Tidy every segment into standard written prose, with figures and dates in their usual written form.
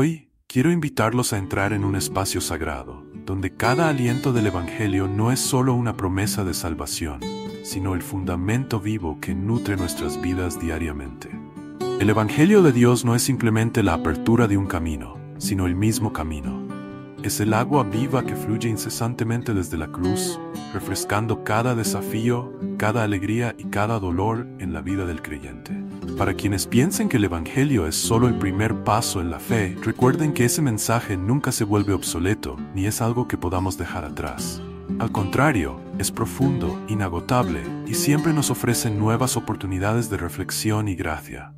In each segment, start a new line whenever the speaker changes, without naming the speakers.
Hoy quiero invitarlos a entrar en un espacio sagrado, donde cada aliento del Evangelio no es solo una promesa de salvación, sino el fundamento vivo que nutre nuestras vidas diariamente. El Evangelio de Dios no es simplemente la apertura de un camino, sino el mismo camino. Es el agua viva que fluye incesantemente desde la cruz, refrescando cada desafío, cada alegría y cada dolor en la vida del creyente. Para quienes piensen que el Evangelio es solo el primer paso en la fe, recuerden que ese mensaje nunca se vuelve obsoleto, ni es algo que podamos dejar atrás. Al contrario, es profundo, inagotable, y siempre nos ofrece nuevas oportunidades de reflexión y gracia.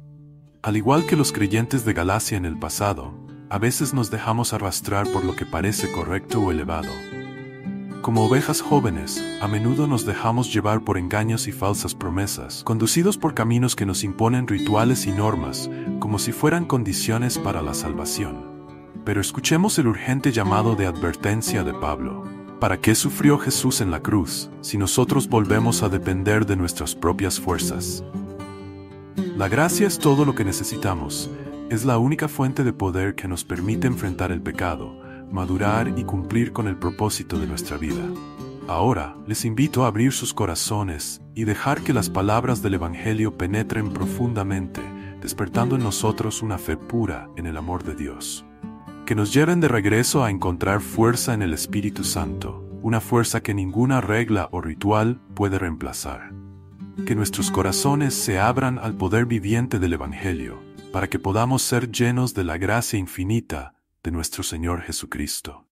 Al igual que los creyentes de Galacia en el pasado, a veces nos dejamos arrastrar por lo que parece correcto o elevado. Como ovejas jóvenes, a menudo nos dejamos llevar por engaños y falsas promesas, conducidos por caminos que nos imponen rituales y normas, como si fueran condiciones para la salvación. Pero escuchemos el urgente llamado de advertencia de Pablo. ¿Para qué sufrió Jesús en la cruz, si nosotros volvemos a depender de nuestras propias fuerzas? La gracia es todo lo que necesitamos. Es la única fuente de poder que nos permite enfrentar el pecado, madurar y cumplir con el propósito de nuestra vida. Ahora, les invito a abrir sus corazones y dejar que las palabras del Evangelio penetren profundamente, despertando en nosotros una fe pura en el amor de Dios. Que nos lleven de regreso a encontrar fuerza en el Espíritu Santo, una fuerza que ninguna regla o ritual puede reemplazar. Que nuestros corazones se abran al poder viviente del Evangelio, para que podamos ser llenos de la gracia infinita de nuestro Señor Jesucristo.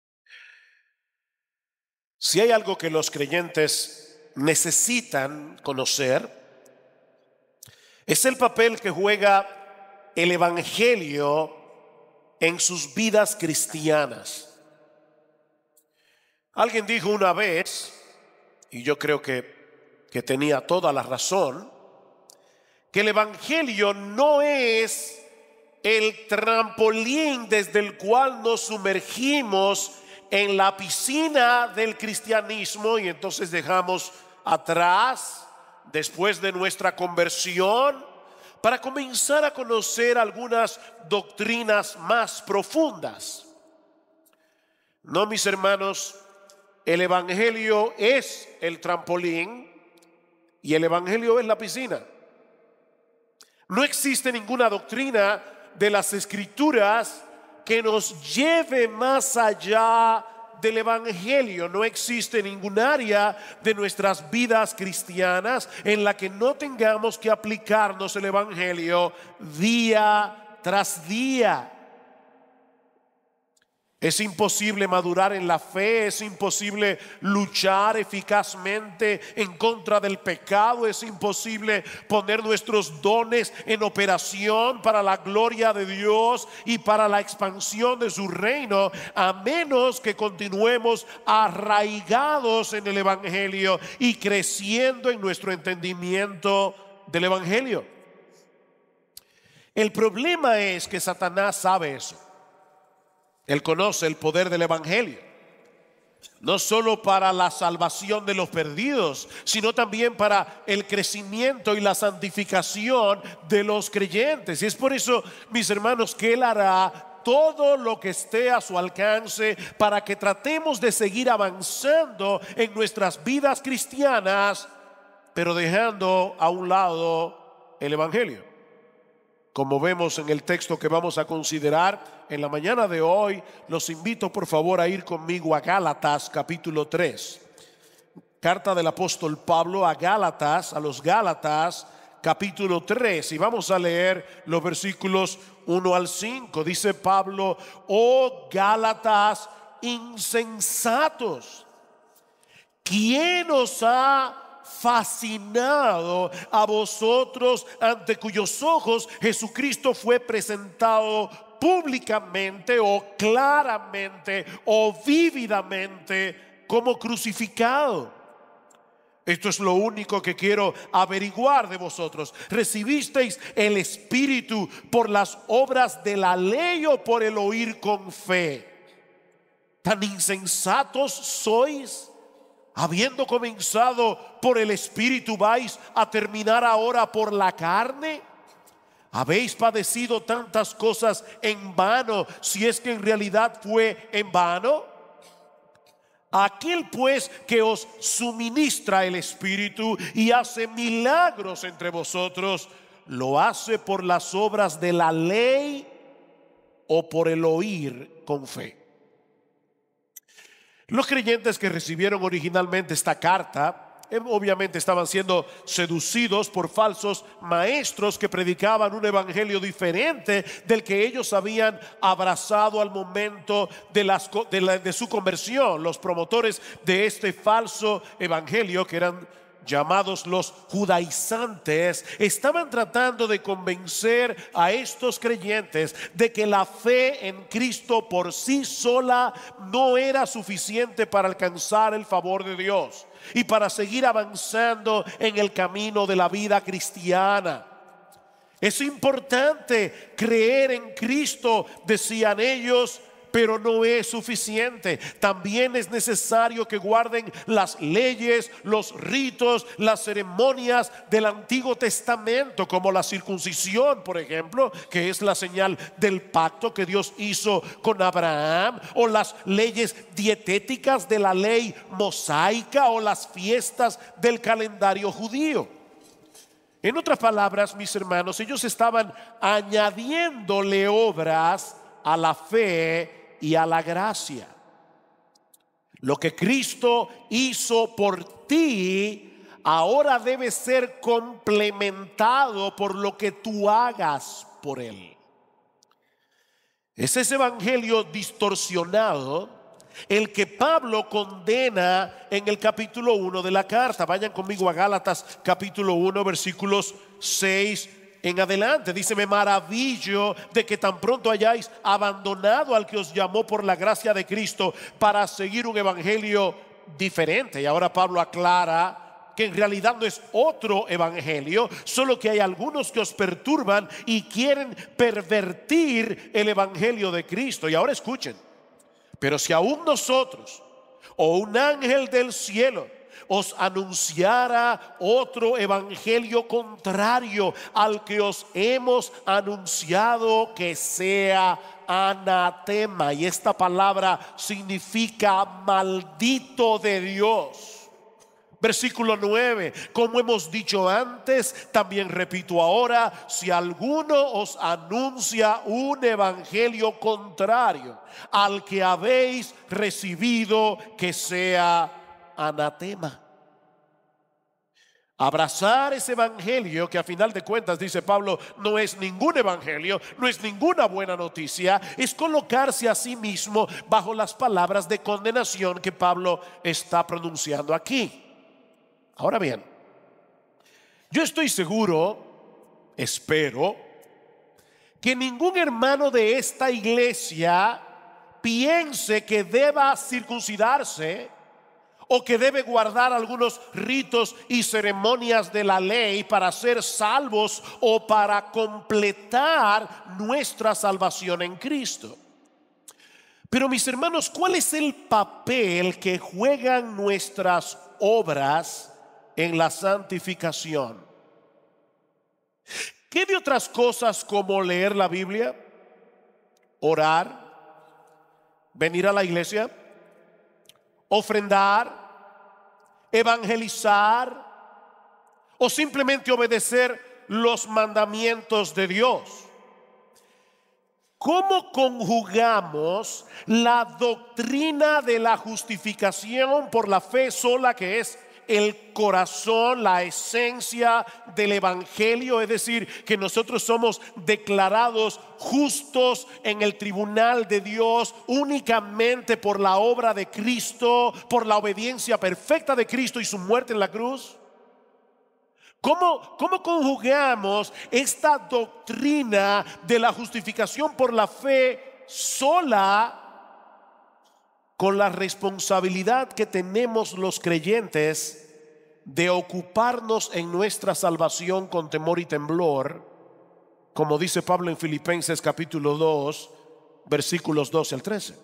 Si hay algo que los creyentes necesitan conocer, es el papel que juega el Evangelio en sus vidas cristianas. Alguien dijo una vez, y yo creo que tenía toda la razón, que el Evangelio no es el trampolín desde el cual nos sumergimos en la piscina del cristianismo y entonces dejamos atrás, después de nuestra conversión, para comenzar a conocer algunas doctrinas más profundas. No, mis hermanos, el Evangelio es el trampolín y el Evangelio es la piscina. No existe ninguna doctrina de las Escrituras que nos lleve más allá del Evangelio. No existe ningún área de nuestras vidas cristianas en la que no tengamos que aplicarnos el Evangelio día tras día. Es imposible madurar en la fe, es imposible luchar eficazmente en contra del pecado, es imposible poner nuestros dones en operación para la gloria de Dios y para la expansión de su reino, a menos que continuemos arraigados en el Evangelio y creciendo en nuestro entendimiento del Evangelio. El problema es que Satanás sabe eso. Él conoce el poder del Evangelio, no solo para la salvación de los perdidos, sino también para el crecimiento y la santificación de los creyentes. Y es por eso, mis hermanos, que Él hará todo lo que esté a su alcance para que tratemos de seguir avanzando en nuestras vidas cristianas, pero dejando a un lado el Evangelio. Como vemos en el texto que vamos a considerar en la mañana de hoy, los invito por favor a ir conmigo a Gálatas capítulo 3. Carta del apóstol Pablo a Gálatas, a los Gálatas capítulo 3. Y vamos a leer los versículos 1 al 5. Dice Pablo: oh Gálatas insensatos, ¿quién os ha fascinado a vosotros, ante cuyos ojos Jesucristo fue presentado públicamente o claramente o vívidamente como crucificado? Esto es lo único que quiero averiguar de vosotros. ¿Recibisteis el Espíritu por las obras de la ley o por el oír con fe? ¿Tan insensatos sois? Habiendo comenzado por el Espíritu, ¿vais a terminar ahora por la carne? ¿Habéis padecido tantas cosas en vano, si es que en realidad fue en vano? Aquel pues que os suministra el Espíritu y hace milagros entre vosotros, ¿lo hace por las obras de la ley o por el oír con fe? Los creyentes que recibieron originalmente esta carta obviamente estaban siendo seducidos por falsos maestros que predicaban un evangelio diferente del que ellos habían abrazado al momento de su conversión. Los promotores de este falso evangelio, que eran llamados los judaizantes, estaban tratando de convencer a estos creyentes de que la fe en Cristo por sí sola no era suficiente para alcanzar el favor de Dios y para seguir avanzando en el camino de la vida cristiana. Es importante creer en Cristo, decían ellos, pero no es suficiente. También es necesario que guarden las leyes, los ritos, las ceremonias del Antiguo Testamento, como la circuncisión, por ejemplo, que es la señal del pacto que Dios hizo con Abraham, o las leyes dietéticas de la ley mosaica, o las fiestas del calendario judío. En otras palabras, mis hermanos, ellos estaban añadiéndole obras a la fe y a la gracia. Lo que Cristo hizo por ti ahora debe ser complementado por lo que tú hagas por Él. Es ese evangelio distorsionado el que Pablo condena en el capítulo 1 de la carta. Vayan conmigo a Gálatas capítulo 1 versículos 6 en adelante. Dice: me maravillo de que tan pronto hayáis abandonado al que os llamó por la gracia de Cristo para seguir un evangelio diferente. Y ahora Pablo aclara que en realidad no es otro evangelio, solo que hay algunos que os perturban y quieren pervertir el evangelio de Cristo. Y ahora escuchen: pero si aún nosotros o un ángel del cielo os anunciara otro evangelio contrario al que os hemos anunciado, que sea anatema. Y esta palabra significa maldito de Dios. Versículo 9: como hemos dicho antes, también repito ahora, si alguno os anuncia un evangelio contrario al que habéis recibido, que sea anatema. Abrazar ese evangelio, que a final de cuentas, dice Pablo, no es ningún evangelio, no es ninguna buena noticia, es colocarse a sí mismo bajo las palabras de condenación que Pablo está pronunciando aquí. Ahora bien, yo estoy seguro, espero, que ningún hermano de esta iglesia piense que deba circuncidarse o que debe guardar algunos ritos y ceremonias de la ley para ser salvos o para completar nuestra salvación en Cristo. Pero mis hermanos, ¿cuál es el papel que juegan nuestras obras en la santificación? ¿Qué de otras cosas como leer la Biblia, orar, venir a la iglesia, ofrendar, evangelizar o simplemente obedecer los mandamientos de Dios? ¿Cómo conjugamos la doctrina de la justificación por la fe sola, que es el corazón, la esencia del evangelio, es decir, que nosotros somos declarados justos en el tribunal de Dios únicamente por la obra de Cristo, por la obediencia perfecta de Cristo y su muerte en la cruz? ¿Cómo conjugamos esta doctrina de la justificación por la fe sola con la responsabilidad que tenemos los creyentes de ocuparnos en nuestra salvación con temor y temblor, como dice Pablo en Filipenses capítulo 2 versículos 12 al 13?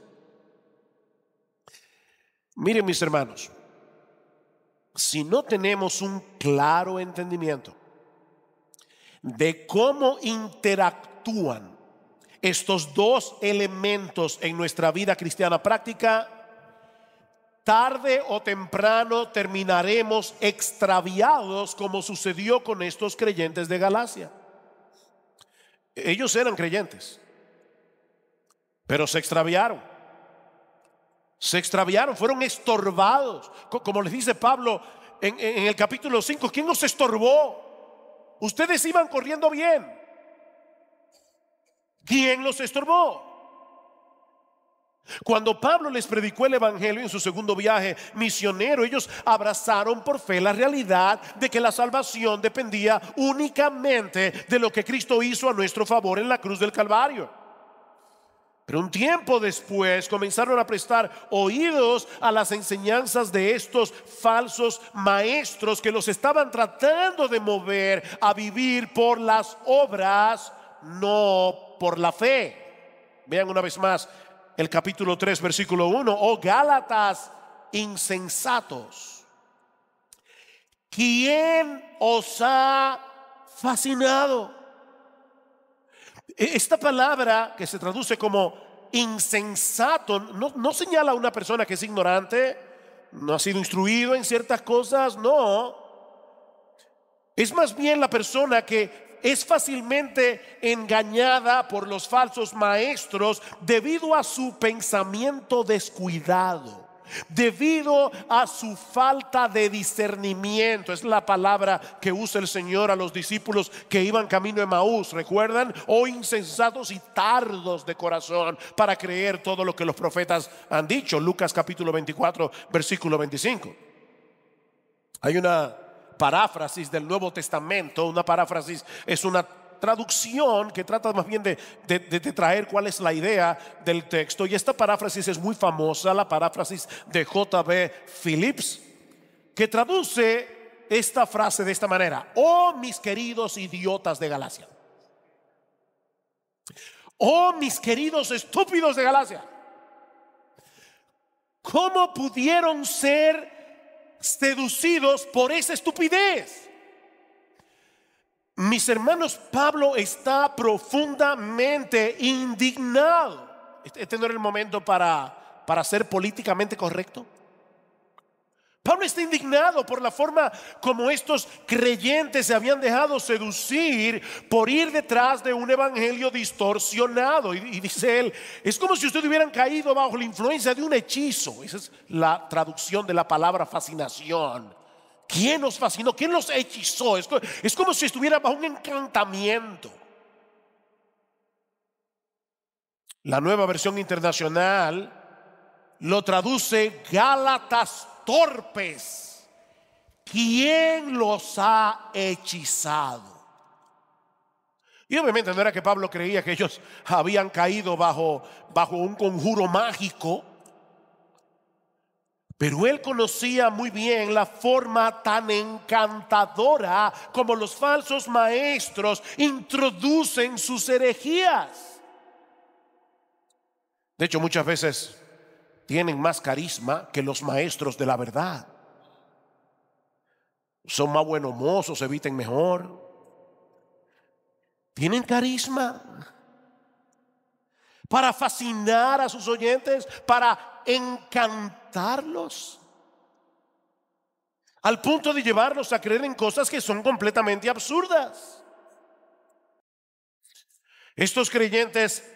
Miren, mis hermanos, si no tenemos un claro entendimiento de cómo interactúan estos dos elementos en nuestra vida cristiana práctica, tarde o temprano terminaremos extraviados, como sucedió con estos creyentes de Galacia. Ellos eran creyentes, pero se extraviaron. Fueron estorbados. Como les dice Pablo en el capítulo 5, ¿quién los estorbó? Ustedes iban corriendo bien. ¿Quién los estorbó? Cuando Pablo les predicó el evangelio en su segundo viaje misionero, ellos abrazaron por fe la realidad de que la salvación dependía únicamente de lo que Cristo hizo a nuestro favor en la cruz del Calvario. Pero un tiempo después comenzaron a prestar oídos a las enseñanzas de estos falsos maestros que los estaban tratando de mover a vivir por las obras, no por la fe. Vean una vez más el capítulo 3, versículo 1. Oh Gálatas insensatos, ¿quién os ha fascinado? Esta palabra que se traduce como insensato no señala a una persona que es ignorante, no ha sido instruido en ciertas cosas, no. Es más bien la persona que es fácilmente engañada por los falsos maestros debido a su pensamiento descuidado, debido a su falta de discernimiento. Es la palabra que usa el Señor a los discípulos que iban camino a Emaús. ¿Recuerdan? Oh insensatos y tardos de corazón para creer todo lo que los profetas han dicho. Lucas capítulo 24, versículo 25. Hay una paráfrasis del Nuevo Testamento. Una paráfrasis es una traducción que trata más bien de traer cuál es la idea del texto. Y esta paráfrasis es muy famosa, la paráfrasis de J.B. Phillips, que traduce esta frase de esta manera: oh mis queridos idiotas de Galacia, oh mis queridos estúpidos de Galacia, ¿cómo pudieron ser seducidos por esa estupidez? Mis hermanos, Pablo está profundamente indignado. Este no era el momento para ser políticamente correcto. Pablo está indignado por la forma como estos creyentes se habían dejado seducir por ir detrás de un evangelio distorsionado. Y dice él, es como si ustedes hubieran caído bajo la influencia de un hechizo. Esa es la traducción de la palabra fascinación. ¿Quién los fascinó? ¿Quién los hechizó? Es como si estuvieran bajo un encantamiento. La Nueva Versión Internacional lo traduce: Gálatas torpes, ¿quién los ha hechizado? Y obviamente no era que Pablo creía que ellos habían caído bajo un conjuro mágico, pero él conocía muy bien la forma tan encantadora como los falsos maestros introducen sus herejías. De hecho, muchas veces tienen más carisma que los maestros de la verdad. Son más buenos mozos, se visten mejor. Tienen carisma para fascinar a sus oyentes, para encantarlos, al punto de llevarlos a creer en cosas que son completamente absurdas. Estos creyentes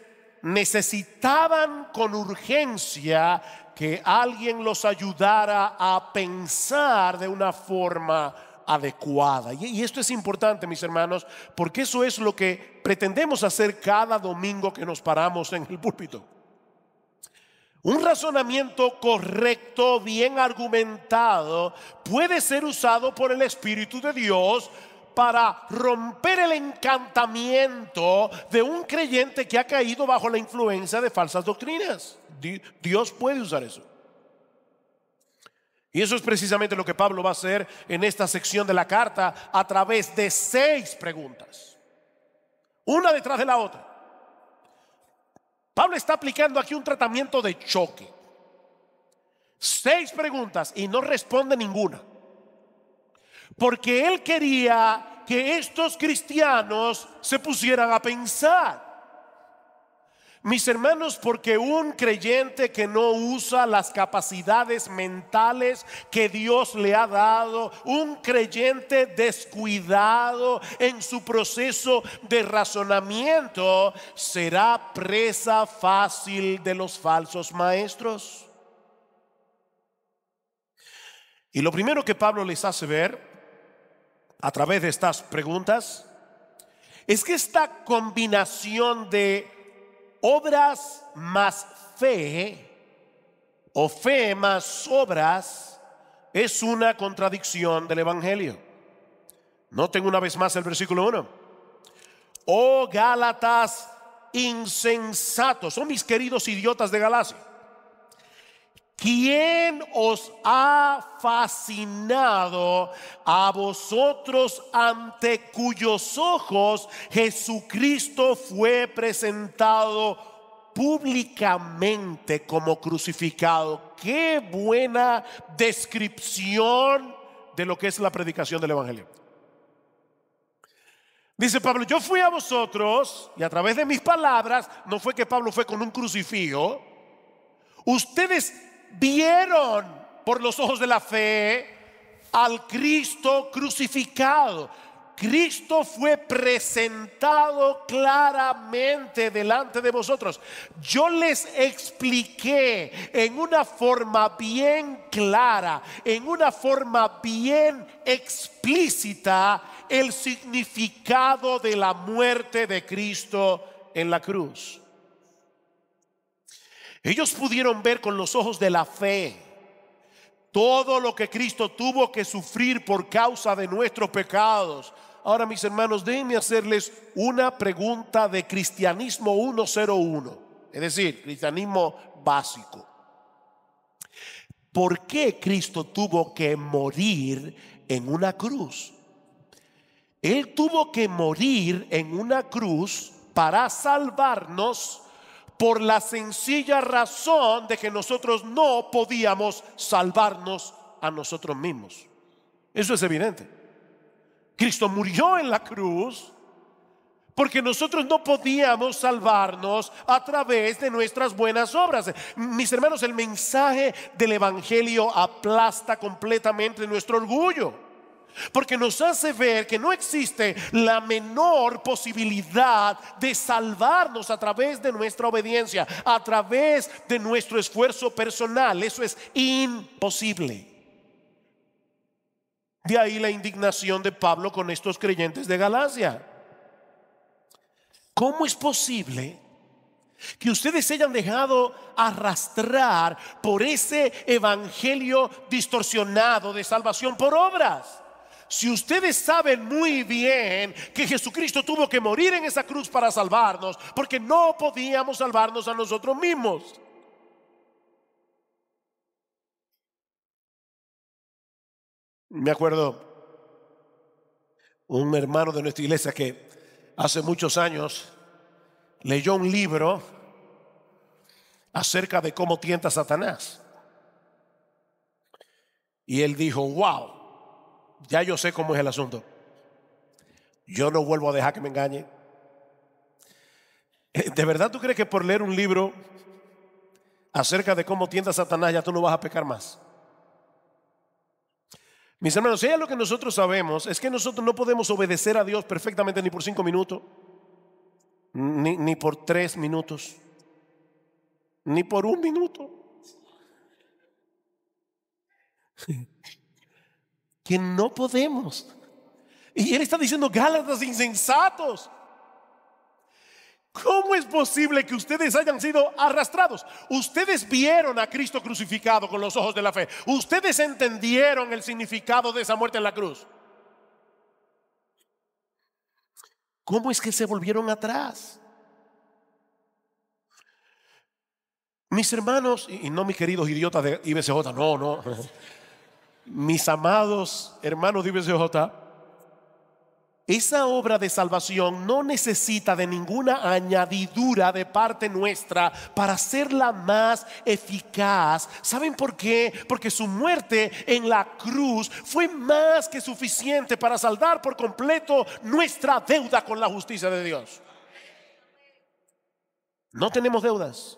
necesitaban con urgencia que alguien los ayudara a pensar de una forma adecuada. Y esto es importante, mis hermanos, porque eso es lo que pretendemos hacer cada domingo que nos paramos en el púlpito. Un razonamiento correcto, bien argumentado, puede ser usado por el Espíritu de Dios para romper el encantamiento de un creyente que ha caído bajo la influencia de falsas doctrinas. Dios puede usar eso. Y eso es precisamente lo que Pablo va a hacer en esta sección de la carta a través de 6 preguntas, una detrás de la otra. Pablo está aplicando aquí un tratamiento de choque. 6 preguntas y no responde ninguna, porque él quería que estos cristianos se pusieran a pensar. Mis hermanos, porque un creyente que no usa las capacidades mentales que Dios le ha dado, un creyente descuidado en su proceso de razonamiento, será presa fácil de los falsos maestros. Y lo primero que Pablo les hace ver a través de estas preguntas es que esta combinación de obras más fe o fe más obras es una contradicción del Evangelio. Noten una vez más el versículo 1. Oh Gálatas insensatos, oh mis queridos idiotas de Galacia, ¿quién os ha fascinado a vosotros ante cuyos ojos Jesucristo fue presentado públicamente como crucificado? Qué buena descripción de lo que es la predicación del Evangelio. Dice Pablo, yo fui a vosotros y a través de mis palabras, no fue que Pablo fue con un crucifijo, ustedes vieron por los ojos de la fe al Cristo crucificado. Cristo fue presentado claramente delante de vosotros. Yo les expliqué en una forma bien clara, en una forma bien explícita, el significado de la muerte de Cristo en la cruz. Ellos pudieron ver con los ojos de la fe todo lo que Cristo tuvo que sufrir por causa de nuestros pecados. Ahora, mis hermanos, déjenme hacerles una pregunta de cristianismo 101, es decir, cristianismo básico. ¿Por qué Cristo tuvo que morir en una cruz? Él tuvo que morir en una cruz para salvarnos, por la sencilla razón de que nosotros no podíamos salvarnos a nosotros mismos. Eso es evidente. Cristo murió en la cruz porque nosotros no podíamos salvarnos a través de nuestras buenas obras. Mis hermanos, el mensaje del Evangelio aplasta completamente nuestro orgullo, porque nos hace ver que no existe la menor posibilidad de salvarnos a través de nuestra obediencia, a través de nuestro esfuerzo personal. Eso es imposible. De ahí la indignación de Pablo con estos creyentes de Galacia. ¿Cómo es posible que ustedes se hayan dejado arrastrar por ese evangelio distorsionado de salvación por obras? Si ustedes saben muy bien que Jesucristo tuvo que morir en esa cruz para salvarnos, porque no podíamos salvarnos a nosotros mismos. Me acuerdo un hermano de nuestra iglesia que hace muchos años leyó un libro acerca de cómo tienta a Satanás. Y él dijo, wow, ya yo sé cómo es el asunto. Yo no vuelvo a dejar que me engañe. ¿De verdad tú crees que por leer un libro acerca de cómo tienta a Satanás ya tú no vas a pecar más? Mis hermanos, si hay algo que nosotros sabemos es que nosotros no podemos obedecer a Dios perfectamente ni por 5 minutos, ni por 3 minutos, ni por 1 minuto. Que no podemos. Y él está diciendo, Gálatas insensatos, ¿cómo es posible que ustedes hayan sido arrastrados? Ustedes vieron a Cristo crucificado con los ojos de la fe. Ustedes entendieron el significado de esa muerte en la cruz. ¿Cómo es que se volvieron atrás? Mis hermanos, y no mis queridos idiotas de IBCJ, no. Mis amados hermanos de IBCJ, esa obra de salvación no necesita de ninguna añadidura de parte nuestra para hacerla más eficaz. ¿Saben por qué? Porque su muerte en la cruz fue más que suficiente para saldar por completo nuestra deuda con la justicia de Dios. No tenemos deudas.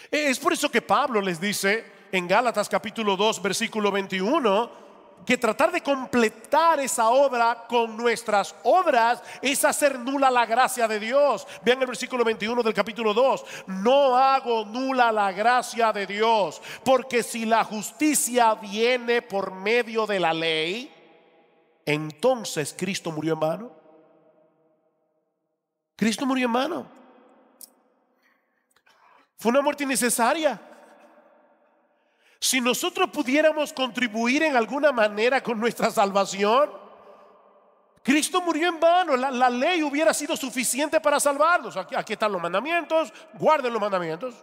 Es por eso que Pablo les dice en Gálatas capítulo 2 versículo 21 que tratar de completar esa obra con nuestras obras es hacer nula la gracia de Dios. Vean el versículo 21 del capítulo 2. No hago nula la gracia de Dios, porque si la justicia viene por medio de la ley, entonces Cristo murió en vano. Cristo murió en vano. Fue una muerte innecesaria. Si nosotros pudiéramos contribuir en alguna manera con nuestra salvación, Cristo murió en vano. La ley hubiera sido suficiente para salvarnos. Aquí están los mandamientos, guarden los mandamientos.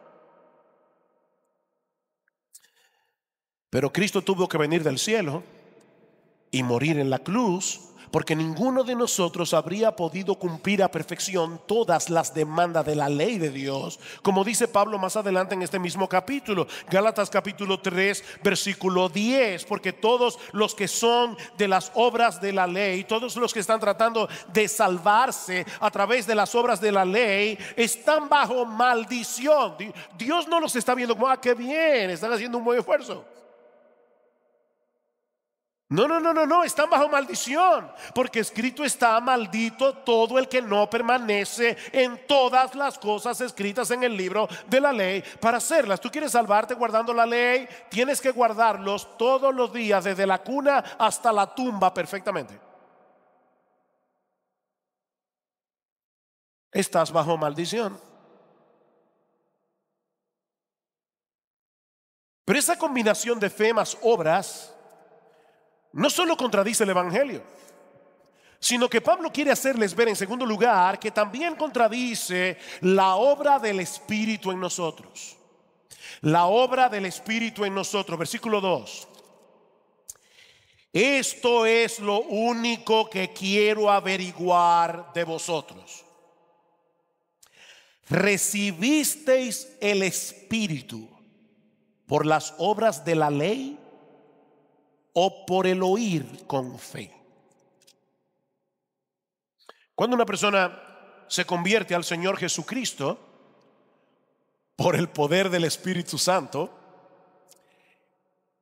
Pero Cristo tuvo que venir del cielo y morir en la cruz, porque ninguno de nosotros habría podido cumplir a perfección todas las demandas de la ley de Dios, como dice Pablo más adelante en este mismo capítulo, Gálatas capítulo 3 versículo 10, porque todos los que son de las obras de la ley, todos los que están tratando de salvarse a través de las obras de la ley, están bajo maldición. Dios no los está viendo como, qué bien, están haciendo un buen esfuerzo. No, están bajo maldición, porque escrito está: maldito todo el que no permanece en todas las cosas escritas en el libro de la ley para hacerlas. Tú quieres salvarte guardando la ley, tienes que guardarlos todos los días, desde la cuna hasta la tumba, perfectamente. Estás bajo maldición. Pero esa combinación de fe más obras no solo contradice el Evangelio, sino que Pablo quiere hacerles ver en segundo lugar que también contradice la obra del Espíritu en nosotros. La obra del Espíritu en nosotros. Versículo 2. Esto es lo único que quiero averiguar de vosotros. ¿Recibisteis el Espíritu por las obras de la ley o por el oír con fe? Cuando una persona se convierte al Señor Jesucristo por el poder del Espíritu Santo,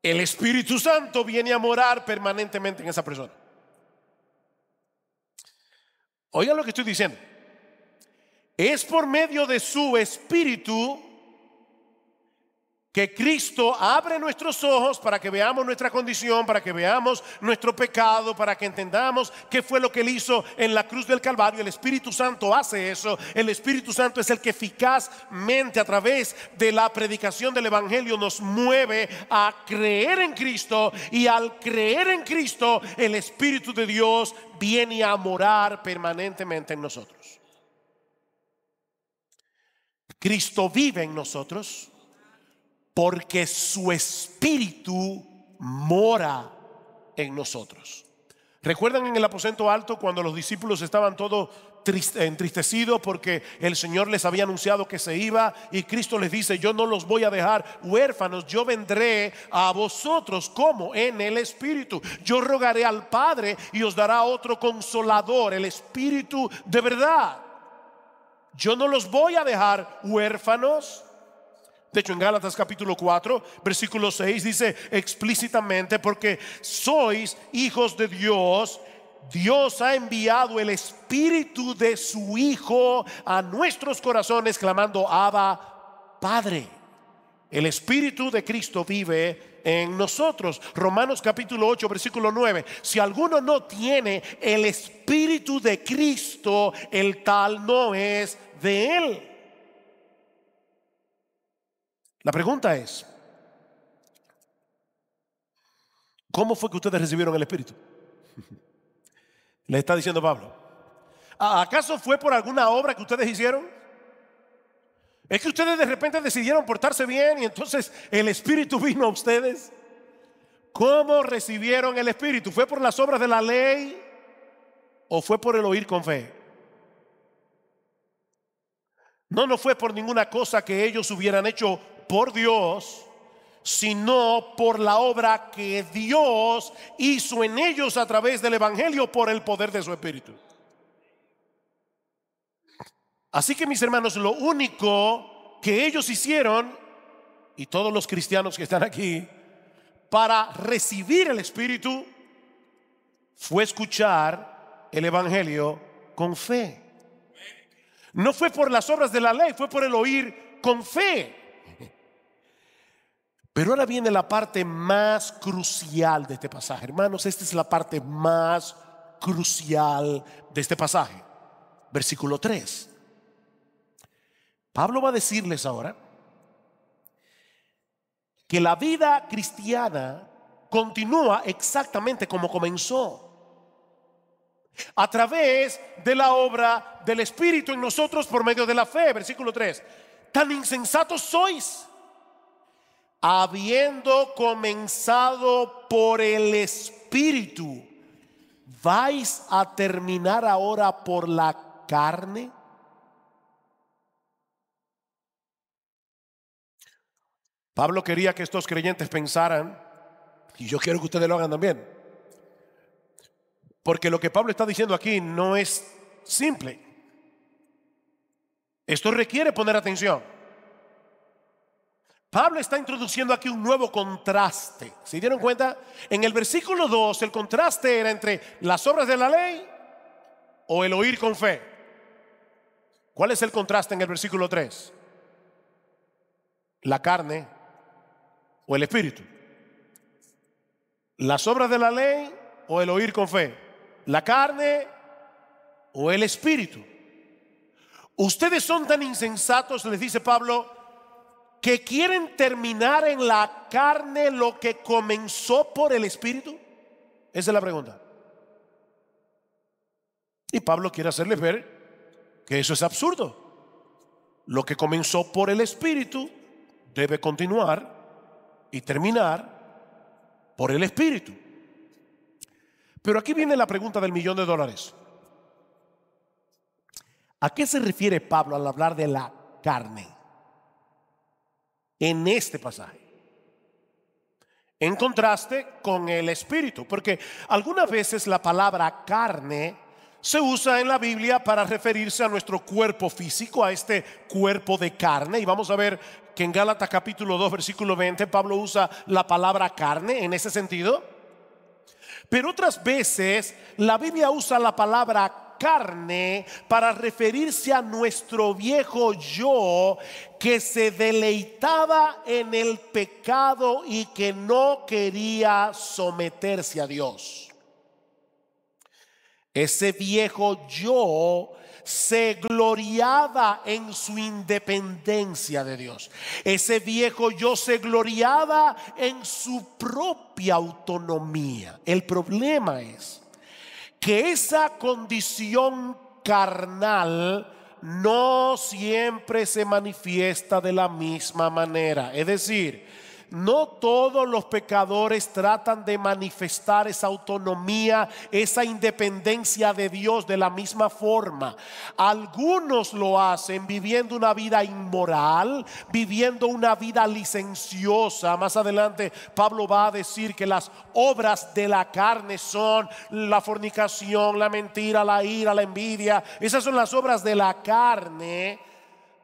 el Espíritu Santo viene a morar permanentemente en esa persona. Oigan lo que estoy diciendo. Es por medio de su Espíritu que Cristo abre nuestros ojos para que veamos nuestra condición, para que veamos nuestro pecado, para que entendamos qué fue lo que Él hizo en la cruz del Calvario. El Espíritu Santo hace eso. El Espíritu Santo es el que eficazmente, a través de la predicación del Evangelio, nos mueve a creer en Cristo, y al creer en Cristo, el Espíritu de Dios viene a morar permanentemente en nosotros. Cristo vive en nosotros porque su Espíritu mora en nosotros. ¿Recuerdan en el aposento alto cuando los discípulos estaban todos entristecidos porque el Señor les había anunciado que se iba, y Cristo les dice: yo no los voy a dejar huérfanos, yo vendré a vosotros? como En el Espíritu. Yo rogaré al Padre y os dará otro consolador, el Espíritu de verdad. Yo no los voy a dejar huérfanos. De hecho, en Gálatas capítulo 4 versículo 6 dice explícitamente: porque sois hijos de Dios, Dios ha enviado el Espíritu de su Hijo a nuestros corazones, clamando: Abba, Padre. El Espíritu de Cristo vive en nosotros. Romanos capítulo 8 versículo 9: si alguno no tiene el Espíritu de Cristo, el tal no es de Él. La pregunta es: ¿cómo fue que ustedes recibieron el Espíritu? Le está diciendo Pablo. ¿Acaso fue por alguna obra que ustedes hicieron? ¿Es que ustedes de repente decidieron portarse bien y entonces el Espíritu vino a ustedes? ¿Cómo recibieron el Espíritu? ¿Fue por las obras de la ley? ¿O fue por el oír con fe? No fue por ninguna cosa que ellos hubieran hecho por Dios, sino por la obra que Dios hizo en ellos a través del Evangelio por el poder de su Espíritu. Así que, mis hermanos, lo único que ellos hicieron, y todos los cristianos que están aquí, para recibir el Espíritu, fue escuchar el Evangelio con fe. No fue por las obras de la ley, fue por el oír con fe. Pero ahora viene la parte más crucial de este pasaje. Hermanos, esta es la parte más crucial de este pasaje. Versículo 3. Pablo va a decirles ahora que la vida cristiana continúa exactamente como comenzó, a través de la obra del Espíritu en nosotros por medio de la fe. Versículo 3. Tan insensatos sois, habiendo comenzado por el Espíritu, ¿vais a terminar ahora por la carne? Pablo quería que estos creyentes pensaran, y yo quiero que ustedes lo hagan también, porque lo que Pablo está diciendo aquí no es simple. Esto requiere poner atención. Pablo está introduciendo aquí un nuevo contraste. ¿Se dieron cuenta? En el versículo 2 el contraste era entre las obras de la ley o el oír con fe. ¿Cuál es el contraste en el versículo 3? La carne o el espíritu. Las obras de la ley o el oír con fe. La carne o el espíritu. Ustedes son tan insensatos, les dice Pablo, que quieren terminar en la carne lo que comenzó por el espíritu. Esa es la pregunta. Y Pablo quiere hacerles ver que eso es absurdo. Lo que comenzó por el espíritu debe continuar y terminar por el espíritu. Pero aquí viene la pregunta del $1.000.000. ¿A qué se refiere Pablo al hablar de la carne en este pasaje? En contraste con el espíritu, porque algunas veces la palabra carne se usa en la Biblia para referirse a nuestro cuerpo físico, a este cuerpo de carne. Y vamos a ver que en Gálatas capítulo 2 versículo 20 Pablo usa la palabra carne en ese sentido. Pero otras veces la Biblia usa la palabra carne para referirse a nuestro viejo yo que se deleitaba en el pecado y que no quería someterse a Dios. Ese viejo yo se gloriaba en su independencia de Dios. Ese viejo yo se gloriaba en su propia autonomía. El problema es que esa condición carnal no siempre se manifiesta de la misma manera. Es decir, no todos los pecadores tratan de manifestar esa autonomía, esa independencia de Dios de la misma forma. Algunos lo hacen viviendo una vida inmoral, viviendo una vida licenciosa. Más adelante Pablo va a decir que las obras de la carne son la fornicación, la mentira, la ira, la envidia. Esas son las obras de la carne.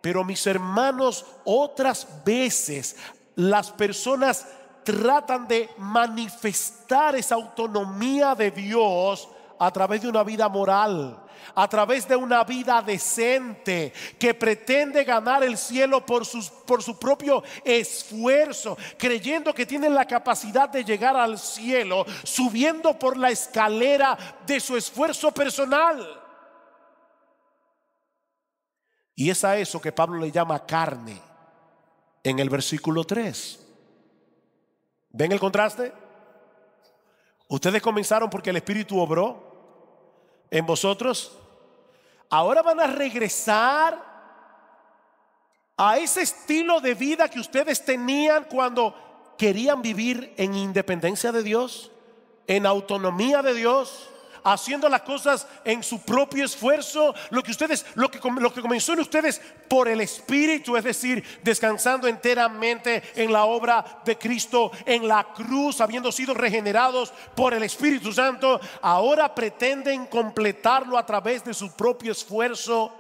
Pero mis hermanos, otras veces las personas tratan de manifestar esa autonomía de Dios a través de una vida moral, a través de una vida decente, que pretende ganar el cielo por su propio esfuerzo, creyendo que tienen la capacidad de llegar al cielo, subiendo por la escalera de su esfuerzo personal. Y es a eso que Pablo le llama carne en el versículo 3. ¿Ven el contraste? Ustedes comenzaron porque el Espíritu obró en vosotros. Ahora van a regresar a ese estilo de vida que ustedes tenían cuando querían vivir en independencia de Dios, en autonomía de Dios. haciendo las cosas en su propio esfuerzo. Lo que comenzó en ustedes por el Espíritu, es decir, descansando enteramente en la obra de Cristo en la cruz, habiendo sido regenerados por el Espíritu Santo, ahora pretenden completarlo a través de su propio esfuerzo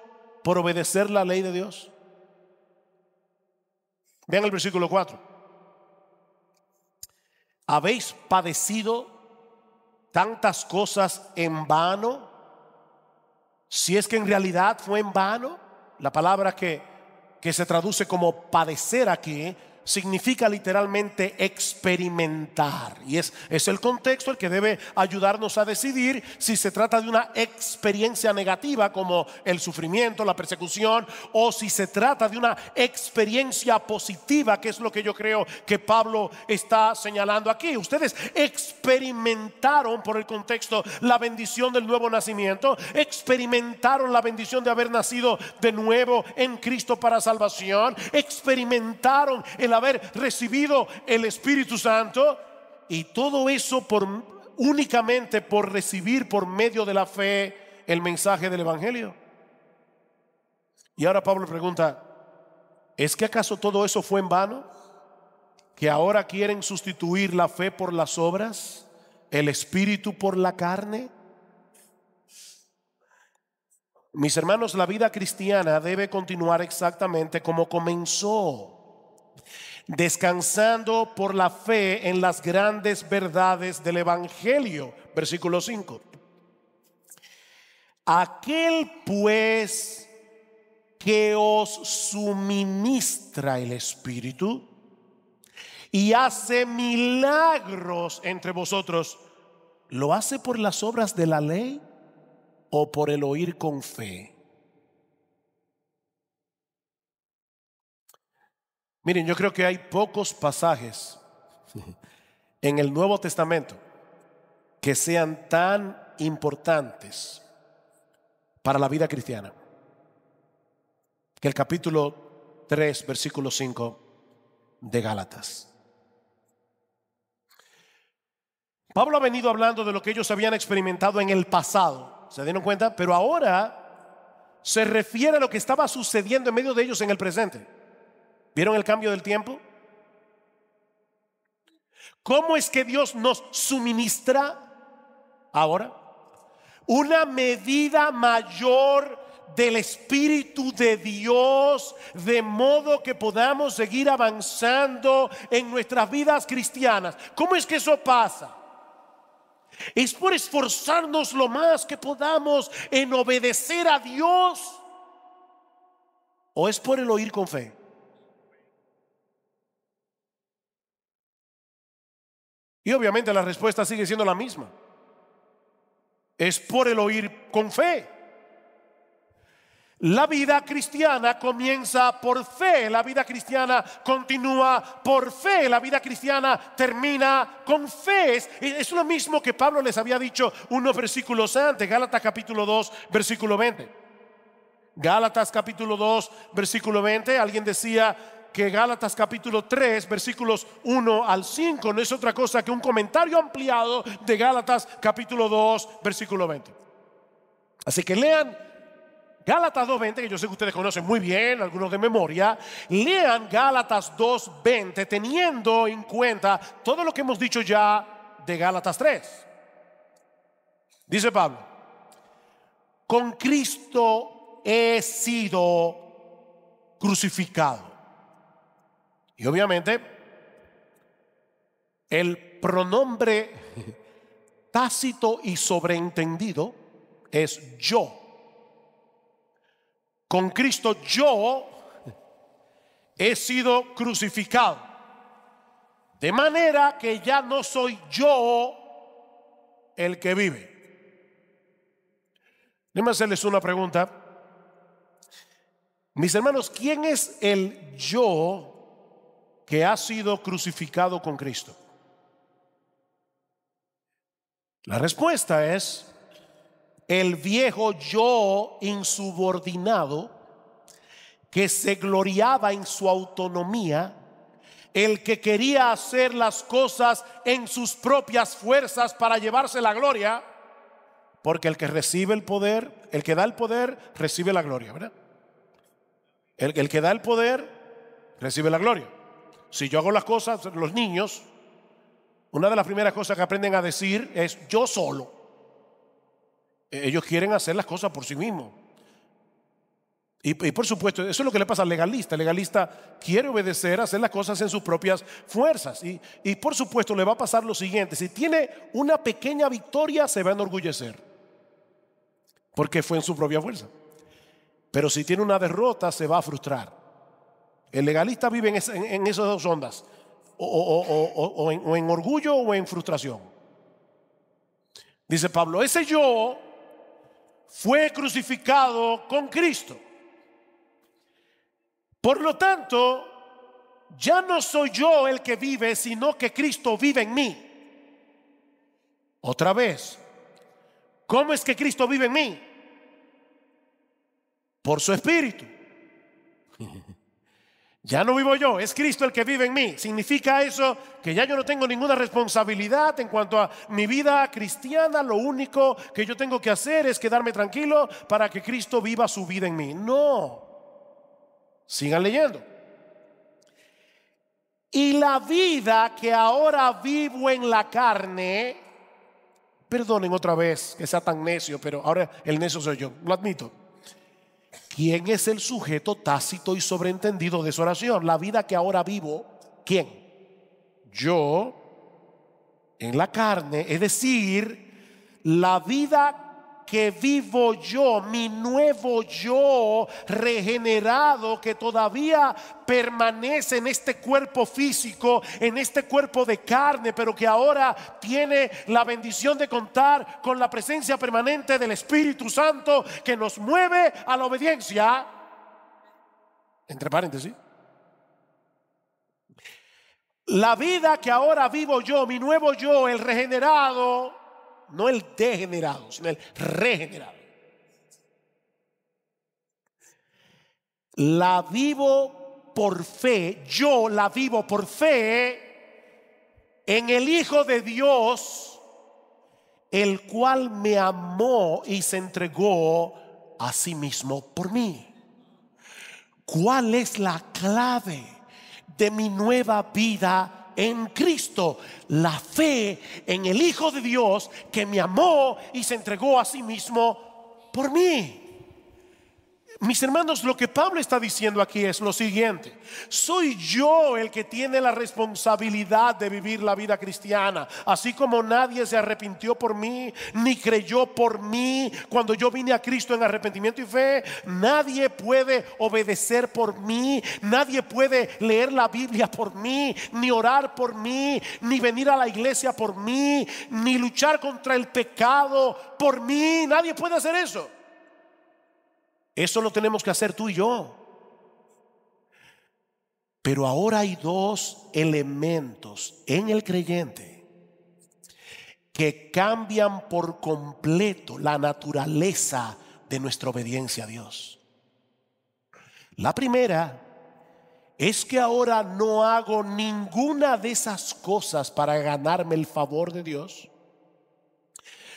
por obedecer la ley de Dios. Vean el versículo 4. ¿Habéis padecido tantas cosas en vano? Si es que en realidad fue en vano. La palabra que se traduce como padecer aquí significa literalmente experimentar, y es el contexto el que debe ayudarnos a decidir si se trata de una experiencia negativa como el sufrimiento, la persecución, o si se trata de una experiencia positiva, que es lo que yo creo que Pablo está señalando aquí. Ustedes experimentaron, por el contexto, la bendición del nuevo nacimiento, experimentaron la bendición de haber nacido de nuevo en Cristo para salvación, experimentaron el haber recibido el Espíritu Santo, y todo eso únicamente por recibir por medio de la fe el mensaje del Evangelio. Y ahora Pablo pregunta: ¿es que acaso todo eso fue en vano? ¿Que ahora quieren sustituir la fe por las obras, el Espíritu por la carne? Mis hermanos, la vida cristiana debe continuar exactamente como comenzó, descansando por la fe en las grandes verdades del Evangelio. Versículo 5. Aquel pues que os suministra el Espíritu y hace milagros entre vosotros, ¿lo hace por las obras de la ley o por el oír con fe? Miren, yo creo que hay pocos pasajes en el Nuevo Testamento que sean tan importantes para la vida cristiana que el capítulo 3, versículo 5 de Gálatas. Pablo ha venido hablando de lo que ellos habían experimentado en el pasado, ¿se dieron cuenta? Pero ahora se refiere a lo que estaba sucediendo en medio de ellos en el presente. ¿Vieron el cambio del tiempo? ¿Cómo es que Dios nos suministra ahora? Una medida mayor del Espíritu de Dios, de modo que podamos seguir avanzando en nuestras vidas cristianas. ¿Cómo es que eso pasa? Es por esforzarnos lo más que podamos en obedecer a Dios, ¿o es por el oír con fe? Y obviamente la respuesta sigue siendo la misma. Es por el oír con fe. La vida cristiana comienza por fe, la vida cristiana continúa por fe, la vida cristiana termina con fe. Es lo mismo que Pablo les había dicho unos versículos antes, Gálatas capítulo 2, versículo 20. Gálatas capítulo 2, versículo 20, alguien decía que Gálatas capítulo 3, versículos 1 al 5 no es otra cosa que un comentario ampliado de Gálatas capítulo 2, versículo 20. Así que lean Gálatas 2:20, que yo sé que ustedes conocen muy bien, algunos de memoria. Lean Gálatas 2:20 teniendo en cuenta todo lo que hemos dicho ya de Gálatas 3. Dice Pablo: con Cristo he sido crucificado. Y obviamente el pronombre tácito y sobreentendido es yo. Con Cristo yo he sido crucificado, de manera que ya no soy yo el que vive. Déjenme hacerles una pregunta. Mis hermanos, ¿quién es el yo que ha sido crucificado con Cristo? La respuesta es el viejo yo insubordinado que se gloriaba en su autonomía, el que quería hacer las cosas en sus propias fuerzas para llevarse la gloria. Porque el que recibe el poder, el que da el poder, recibe la gloria, ¿verdad? El que da el poder, recibe la gloria. Si yo hago las cosas, los niños, una de las primeras cosas que aprenden a decir es yo solo. Ellos quieren hacer las cosas por sí mismos. Y por supuesto, eso es lo que le pasa al legalista. El legalista quiere obedecer, hacer las cosas en sus propias fuerzas. Y por supuesto le va a pasar lo siguiente: si tiene una pequeña victoria, se va a enorgullecer, porque fue en su propia fuerza. Pero si tiene una derrota, se va a frustrar. El legalista vive en esas dos ondas, o en orgullo o en frustración. Dice Pablo, ese yo fue crucificado con Cristo. Por lo tanto, ya no soy yo el que vive, sino que Cristo vive en mí. Otra vez, ¿cómo es que Cristo vive en mí? Por su Espíritu. Ya no vivo yo, es Cristo el que vive en mí. ¿Significa eso que ya yo no tengo ninguna responsabilidad en cuanto a mi vida cristiana? Lo único que yo tengo que hacer es quedarme tranquilo para que Cristo viva su vida en mí. No. Sigan leyendo. Y la vida que ahora vivo en la carne, perdonen otra vez que sea tan necio, pero ahora el necio soy yo, lo admito. ¿Quién es el sujeto tácito y sobreentendido de su oración? La vida que ahora vivo, ¿quién? Yo en la carne, es decir, la vida que vivo yo, mi nuevo yo regenerado que todavía permanece en este cuerpo físico, en este cuerpo de carne, pero que ahora tiene la bendición de contar con la presencia permanente del Espíritu Santo que nos mueve a la obediencia. Entre paréntesis. La vida que ahora vivo yo, mi nuevo yo, el regenerado, no el degenerado, sino el regenerado, la vivo por fe. Yo la vivo por fe en el Hijo de Dios, el cual me amó y se entregó a sí mismo por mí. ¿Cuál es la clave de mi nueva vida en Cristo? La fe en el Hijo de Dios que me amó y se entregó a sí mismo por mí. Mis hermanos, lo que Pablo está diciendo aquí es lo siguiente: soy yo el que tiene la responsabilidad de vivir la vida cristiana. Así como nadie se arrepintió por mí, ni creyó por mí cuando yo vine a Cristo en arrepentimiento y fe, nadie puede obedecer por mí, nadie puede leer la Biblia por mí, ni orar por mí, ni venir a la iglesia por mí, ni luchar contra el pecado por mí. Nadie puede hacer eso. Eso lo tenemos que hacer tú y yo. Pero ahora hay dos elementos en el creyente que cambian por completo la naturaleza de nuestra obediencia a Dios. La primera es que ahora no hago ninguna de esas cosas para ganarme el favor de Dios,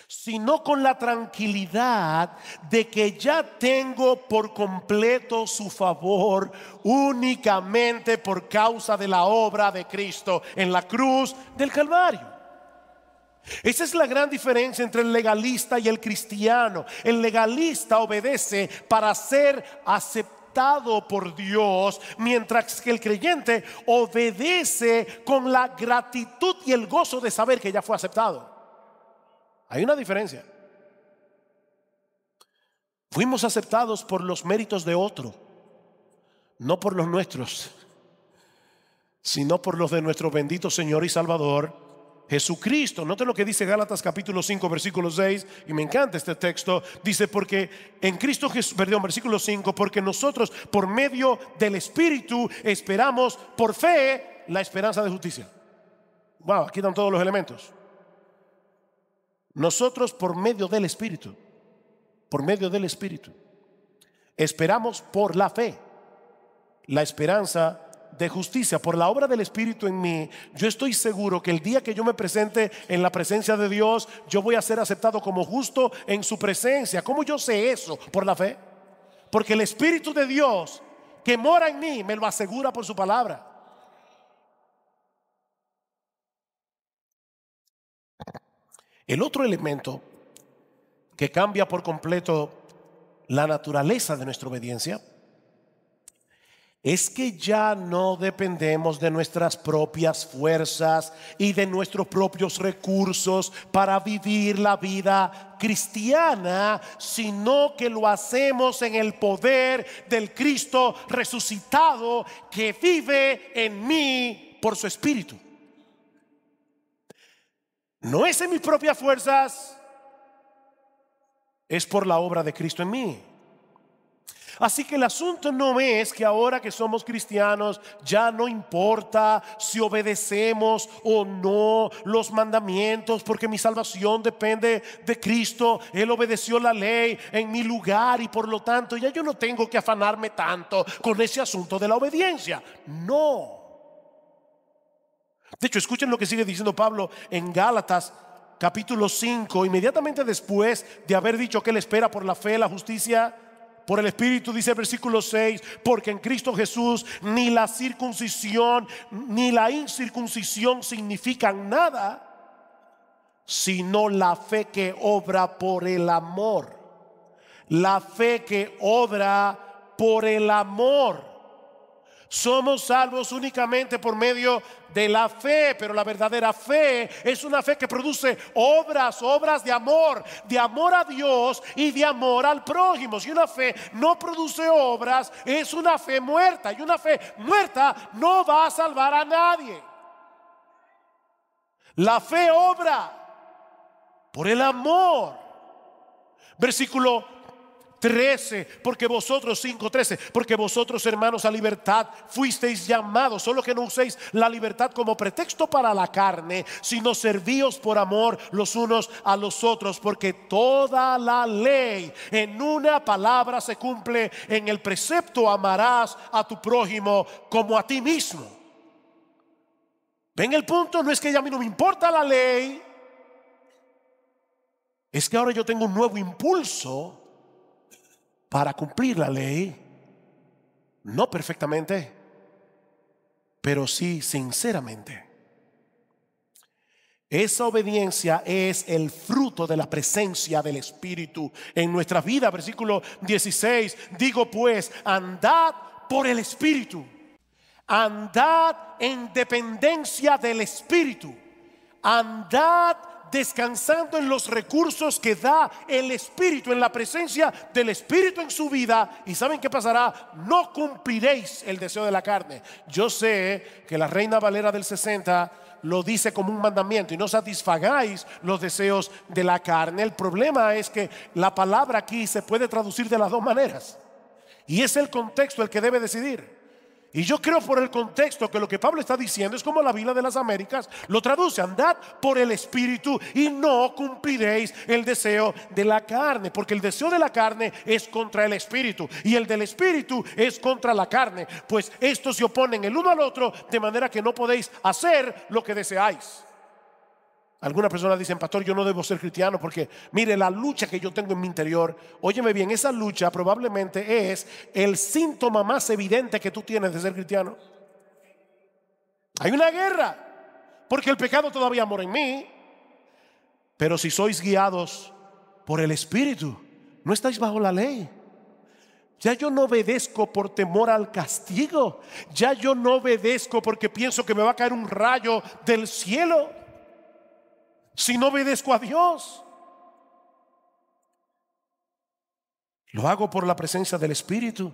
sino con la tranquilidad de que ya tengo por completo su favor únicamente por causa de la obra de Cristo en la cruz del Calvario. Esa es la gran diferencia entre el legalista y el cristiano. El legalista obedece para ser aceptado por Dios, mientras que el creyente obedece con la gratitud y el gozo de saber que ya fue aceptado. Hay una diferencia. Fuimos aceptados por los méritos de otro, no por los nuestros, sino por los de nuestro bendito Señor y Salvador Jesucristo. Noten lo que dice Gálatas capítulo 5 versículo 6, y me encanta este texto. Dice, porque en Cristo Jesús, versículo 5, porque nosotros por medio del Espíritu esperamos por fe la esperanza de justicia. Wow, aquí están todos los elementos. Nosotros por medio del Espíritu, esperamos por la fe la esperanza de justicia, por la obra del Espíritu en mí, yo estoy seguro que el día que yo me presente en la presencia de Dios, yo voy a ser aceptado como justo en su presencia. ¿Cómo yo sé eso? Por la fe. Porque el Espíritu de Dios que mora en mí me lo asegura por su palabra. El otro elemento que cambia por completo la naturaleza de nuestra obediencia es que ya no dependemos de nuestras propias fuerzas y de nuestros propios recursos para vivir la vida cristiana, sino que lo hacemos en el poder del Cristo resucitado que vive en mí por su Espíritu. No es en mis propias fuerzas, es por la obra de Cristo en mí. Así que el asunto no es que ahora que somos cristianos ya no importa si obedecemos o no los mandamientos, porque mi salvación depende de Cristo. Él obedeció la ley en mi lugar y por lo tanto ya yo no tengo que afanarme tanto con ese asunto de la obediencia. No. De hecho, escuchen lo que sigue diciendo Pablo en Gálatas capítulo 5, inmediatamente después de haber dicho que él espera por la fe, la justicia por el Espíritu. Dice el versículo 6: porque en Cristo Jesús ni la circuncisión ni la incircuncisión significan nada, sino la fe que obra por el amor. La fe que obra por el amor. Somos salvos únicamente por medio de la fe, pero la verdadera fe es una fe que produce obras de amor a Dios y de amor al prójimo. Si una fe no produce obras, es una fe muerta, y una fe muerta no va a salvar a nadie. La fe obra por el amor. Versículo 13, porque vosotros, 5:13, porque vosotros, hermanos, a libertad fuisteis llamados, solo que no uséis la libertad como pretexto para la carne, sino servíos por amor los unos a los otros, porque toda la ley en una palabra se cumple en el precepto: amarás a tu prójimo como a ti mismo. ¿Ven el punto? No es que ya a mí no me importa la ley, es que ahora yo tengo un nuevo impulso para cumplir la ley, no perfectamente, pero sí sinceramente. Esa obediencia es el fruto de la presencia del Espíritu en nuestra vida. Versículo 16: digo pues, andad por el Espíritu, andad en dependencia del Espíritu, andad descansando en los recursos que da el Espíritu, en la presencia del Espíritu en su vida. ¿Y saben qué pasará? No cumpliréis el deseo de la carne. Yo sé que la Reina Valera del 60 lo dice como un mandamiento: y no satisfagáis los deseos de la carne. El problema es que la palabra aquí se puede traducir de las dos maneras, y es el contexto el que debe decidir. Y yo creo por el contexto que lo que Pablo está diciendo es como la Biblia de las Américas lo traduce: andad por el Espíritu y no cumpliréis el deseo de la carne, porque el deseo de la carne es contra el Espíritu y el del Espíritu es contra la carne, pues estos se oponen el uno al otro, de manera que no podéis hacer lo que deseáis. Algunas personas dicen: pastor, yo no debo ser cristiano porque mire la lucha que yo tengo en mi interior. Óyeme bien, esa lucha probablemente es el síntoma más evidente que tú tienes de ser cristiano. Hay una guerra porque el pecado todavía mora en mí. Pero si sois guiados por el Espíritu, no estáis bajo la ley. Ya yo no obedezco por temor al castigo. Ya yo no obedezco porque pienso que me va a caer un rayo del cielo si no obedezco a Dios. Lo hago por la presencia del Espíritu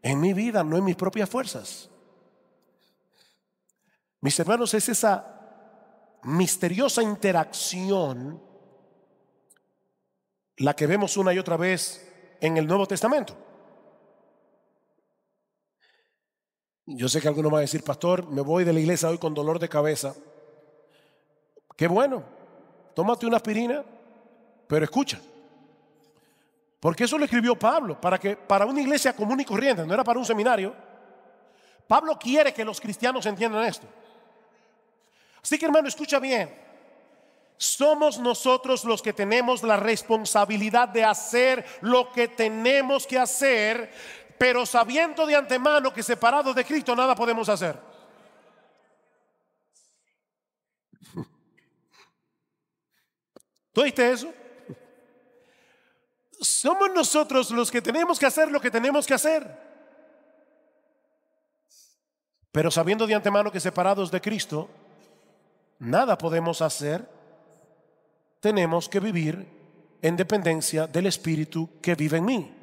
en mi vida, no en mis propias fuerzas. Mis hermanos, es esa misteriosa interacción la que vemos una y otra vez en el Nuevo Testamento. Yo sé que algunos van a decir: pastor, me voy de la iglesia hoy con dolor de cabeza. Qué bueno, tómate una aspirina, pero escucha, porque eso lo escribió Pablo para una iglesia común y corriente, no era para un seminario. Pablo quiere que los cristianos entiendan esto. Así que, hermano, escucha bien. Somos nosotros los que tenemos la responsabilidad de hacer lo que tenemos que hacer, pero sabiendo de antemano que separados de Cristo nada podemos hacer. ¿Tú oíste eso? Somos nosotros los que tenemos que hacer lo que tenemos que hacer, pero sabiendo de antemano que separados de Cristo nada podemos hacer. Tenemos que vivir en dependencia del Espíritu que vive en mí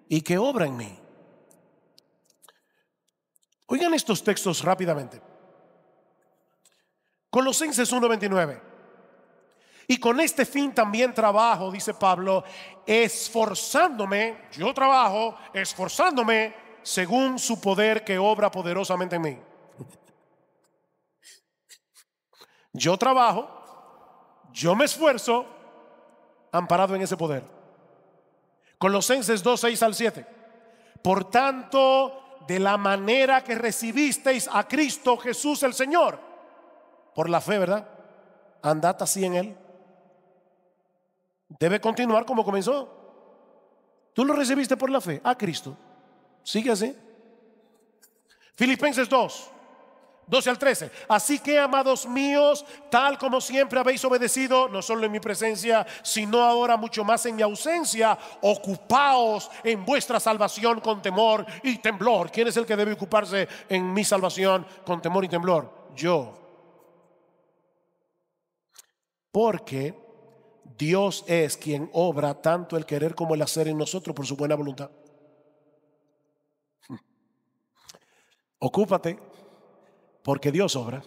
y que obra en mí. Oigan estos textos rápidamente. Colosenses 1:29. Y con este fin también trabajo, dice Pablo, esforzándome, yo trabajo, esforzándome según su poder que obra poderosamente en mí. Yo trabajo, yo me esfuerzo, amparado en ese poder. Colosenses 2:6-7. Por tanto, de la manera que recibisteis a Cristo Jesús el Señor, por la fe, ¿verdad? Andad así en Él. Debe continuar como comenzó. Tú lo recibiste por la fe, a Cristo. Sigue así. Filipenses 2:12-13. Así que, amados míos, tal como siempre habéis obedecido, no solo en mi presencia, sino ahora mucho más en mi ausencia, ocupaos en vuestra salvación con temor y temblor. ¿Quién es el que debe ocuparse en mi salvación con temor y temblor? Yo. Porque Dios es quien obra tanto el querer como el hacer en nosotros por su buena voluntad. Ocúpate, porque Dios obra.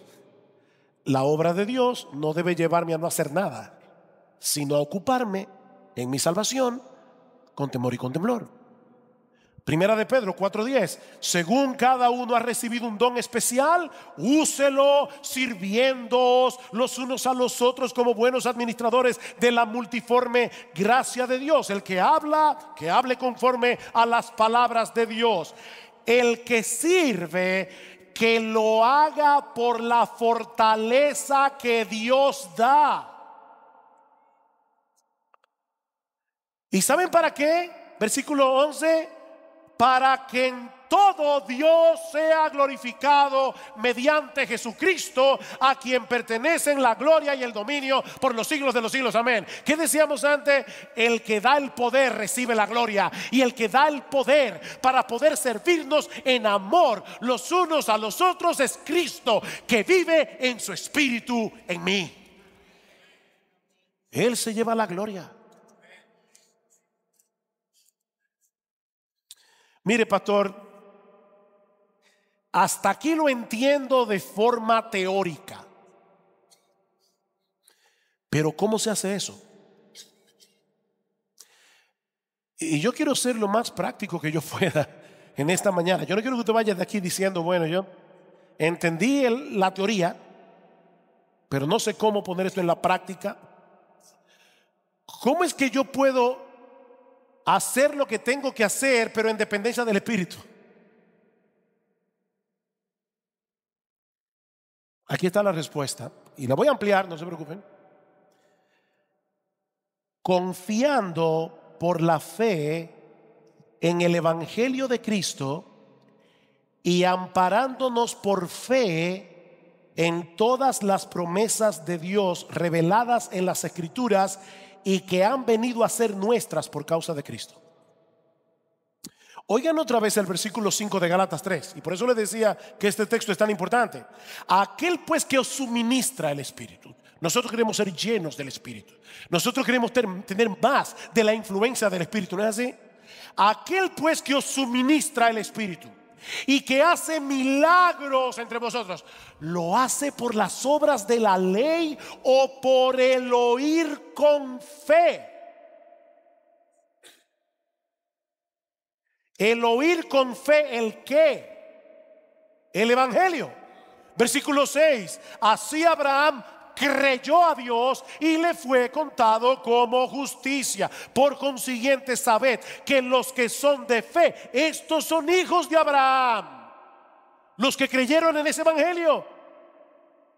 La obra de Dios no debe llevarme a no hacer nada, sino a ocuparme en mi salvación con temor y con temblor. Primera de Pedro 4:10. Según cada uno ha recibido un don especial, úselo sirviéndoos los unos a los otros como buenos administradores de la multiforme gracia de Dios. El que habla, que hable conforme a las palabras de Dios. El que sirve, que lo haga por la fortaleza que Dios da. ¿Y saben para qué? Versículo 11. Para que en todo Dios sea glorificado mediante Jesucristo, a quien pertenecen la gloria y el dominio por los siglos de los siglos. Amén. ¿Qué decíamos antes? El que da el poder recibe la gloria, y el que da el poder para poder servirnos en amor los unos a los otros es Cristo, que vive en su espíritu en mí. Él se lleva la gloria. Mire, pastor, hasta aquí lo entiendo de forma teórica, pero ¿cómo se hace eso? Y yo quiero ser lo más práctico que yo pueda en esta mañana. Yo no quiero que usted vaya de aquí diciendo, bueno, yo entendí la teoría, pero no sé cómo poner esto en la práctica. ¿Cómo es que yo puedo hacer lo que tengo que hacer, pero en dependencia del Espíritu? Aquí está la respuesta, y la voy a ampliar, no se preocupen. Confiando por la fe en el Evangelio de Cristo y amparándonos por fe en todas las promesas de Dios reveladas en las Escrituras y que han venido a ser nuestras por causa de Cristo. Oigan otra vez el versículo 5 de Gálatas 3, y por eso les decía que este texto es tan importante. Aquel pues que os suministra el Espíritu. Nosotros queremos ser llenos del Espíritu. Nosotros queremos tener más de la influencia del Espíritu, ¿no es así? Aquel pues que os suministra el Espíritu y que hace milagros entre vosotros, ¿lo hace por las obras de la ley o por el oír con fe? El oír con fe, ¿el qué? El Evangelio. Versículo 6. Así Abraham creyó a Dios y le fue contado como justicia. Por consiguiente, sabed que los que son de fe, estos son hijos de Abraham. los que creyeron en ese evangelio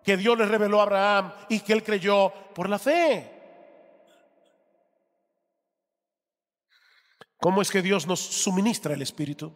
que Dios les reveló a Abraham y que él creyó por la fe. ¿Cómo es que Dios nos suministra el Espíritu?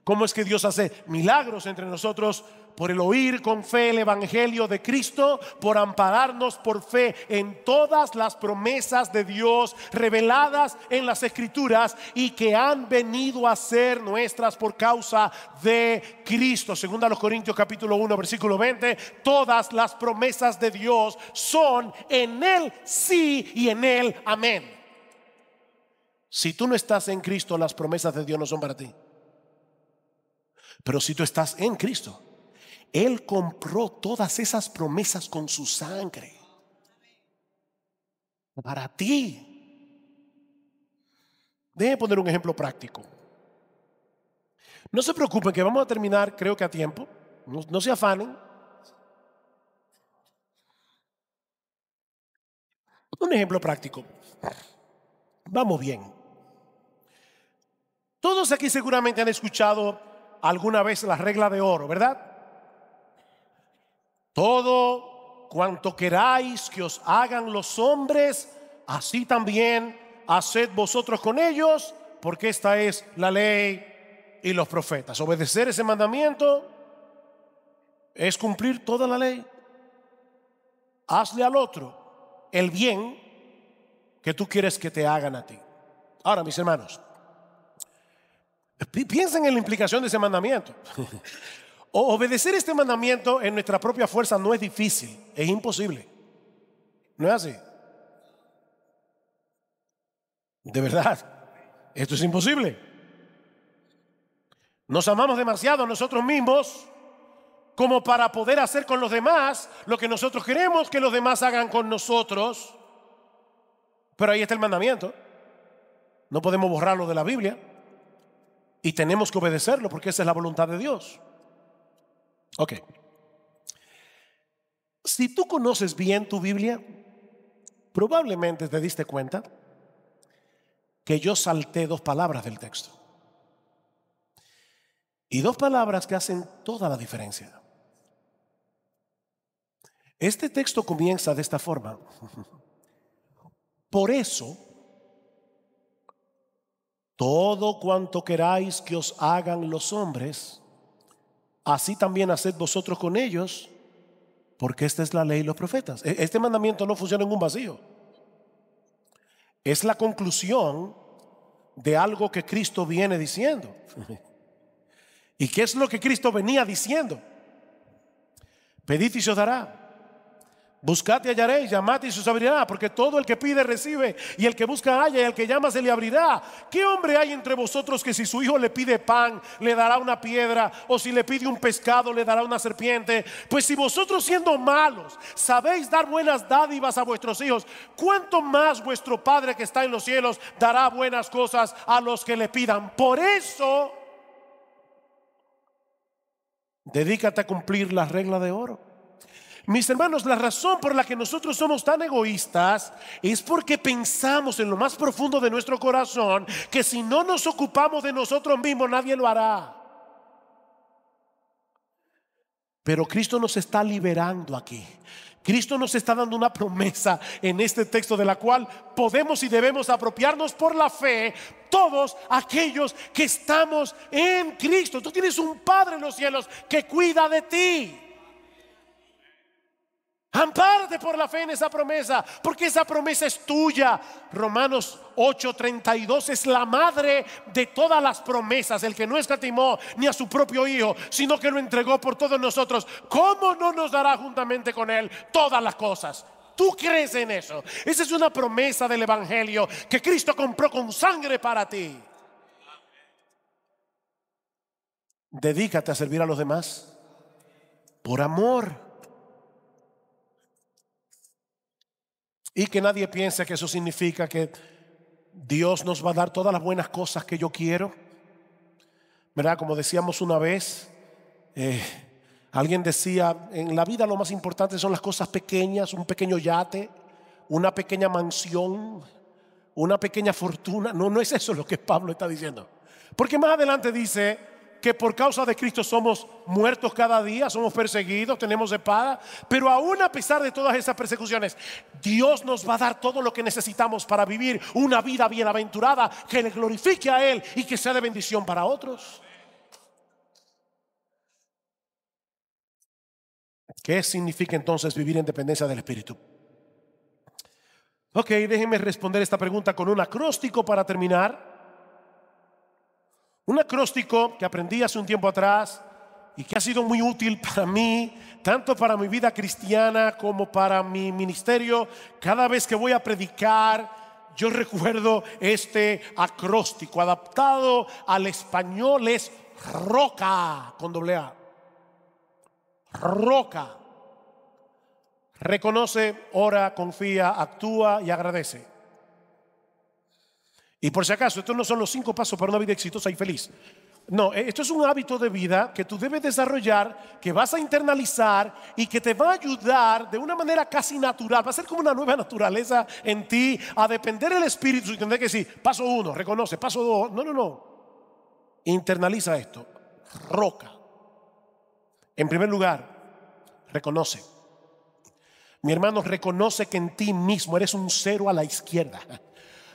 ¿Cómo es que Dios hace milagros entre nosotros? Por el oír con fe el evangelio de Cristo, por ampararnos por fe en todas las promesas de Dios reveladas en las Escrituras y que han venido a ser nuestras por causa de Cristo. Según a los Corintios capítulo 1 versículo 20, todas las promesas de Dios son en Él sí y en Él amén. Si tú no estás en Cristo, las promesas de Dios no son para ti. Pero si tú estás en Cristo, Él compró todas esas promesas con su sangre para ti. Déjenme poner un ejemplo práctico. No se preocupen que vamos a terminar, creo que a tiempo. No se afanen. Un ejemplo práctico. Vamos bien. Todos aquí seguramente han escuchado alguna vez la regla de oro, ¿verdad? Todo cuanto queráis que os hagan los hombres, así también haced vosotros con ellos, porque esta es la ley y los profetas. Obedecer ese mandamiento es cumplir toda la ley. Hazle al otro el bien que tú quieres que te hagan a ti. Ahora, mis hermanos, piensen en la implicación de ese mandamiento. Obedecer este mandamiento en nuestra propia fuerza no es difícil, es imposible. ¿No es así? De verdad, esto es imposible. Nos amamos demasiado a nosotros mismos como para poder hacer con los demás lo que nosotros queremos que los demás hagan con nosotros. Pero ahí está el mandamiento. No podemos borrarlo de la Biblia. Y tenemos que obedecerlo porque esa es la voluntad de Dios. Ok. Si tú conoces bien tu Biblia, probablemente te diste cuenta que yo salté 2 palabras del texto. Y 2 palabras que hacen toda la diferencia. Este texto comienza de esta forma. Por eso, todo cuanto queráis que os hagan los hombres, así también haced vosotros con ellos, porque esta es la ley y los profetas. Este mandamiento no funciona en un vacío. Es la conclusión de algo que Cristo viene diciendo. ¿Y qué es lo que Cristo venía diciendo? Pedid y se os dará. Buscad y hallaréis, llamad y se os abrirá, porque todo el que pide recibe, y el que busca halla, y el que llama se le abrirá. ¿Qué hombre hay entre vosotros que si su hijo le pide pan, le dará una piedra? O si le pide un pescado, le dará una serpiente? Pues si vosotros, siendo malos, sabéis dar buenas dádivas a vuestros hijos, ¿cuánto más vuestro Padre que está en los cielos dará buenas cosas a los que le pidan? Por eso, dedícate a cumplir la regla de oro. Mis hermanos, la razón por la que nosotros somos tan egoístas es porque pensamos en lo más profundo de nuestro corazón que si no nos ocupamos de nosotros mismos, nadie lo hará. Pero Cristo nos está liberando aquí. Cristo nos está dando una promesa en este texto de la cual podemos y debemos apropiarnos por la fe todos aquellos que estamos en Cristo. Tú tienes un Padre en los cielos que cuida de ti. Ampárate por la fe en esa promesa, porque esa promesa es tuya. Romanos 8:32 es la madre de todas las promesas. El que no escatimó ni a su propio Hijo, sino que lo entregó por todos nosotros, ¿cómo no nos dará juntamente con Él todas las cosas? ¿Tú crees en eso? Esa es una promesa del Evangelio que Cristo compró con sangre para ti. Dedícate a servir a los demás por amor. Y que nadie piense que eso significa que Dios nos va a dar todas las buenas cosas que yo quiero, ¿verdad? Como decíamos una vez, alguien decía, en la vida lo más importante son las cosas pequeñas, un pequeño yate, una pequeña mansión, una pequeña fortuna. No es eso lo que Pablo está diciendo. Porque más adelante dice que que por causa de Cristo somos muertos cada día, somos perseguidos, tenemos espada, pero aún a pesar de todas esas persecuciones, Dios nos va a dar todo lo que necesitamos para vivir una vida bienaventurada que le glorifique a Él y que sea de bendición para otros. ¿Qué significa entonces vivir en dependencia del Espíritu? Ok, déjenme responder esta pregunta con un acróstico para terminar. Un acróstico que aprendí hace un tiempo atrás y que ha sido muy útil para mí, tanto para mi vida cristiana como para mi ministerio. Cada vez que voy a predicar, yo recuerdo este acróstico. Adaptado al español es ROCA, con doble A. ROCA. Reconoce, ora, confía, actúa y agradece. Y por si acaso, estos no son los 5 pasos para una vida exitosa y feliz. No, esto es un hábito de vida que tú debes desarrollar, que vas a internalizar y que te va a ayudar de una manera casi natural. Va a ser como una nueva naturaleza en ti, a depender del Espíritu y tener que decir, paso 1, reconoce, paso 2. No. Internaliza esto. ROCA. En primer lugar, reconoce. Mi hermano, reconoce que en ti mismo eres un 0 a la izquierda.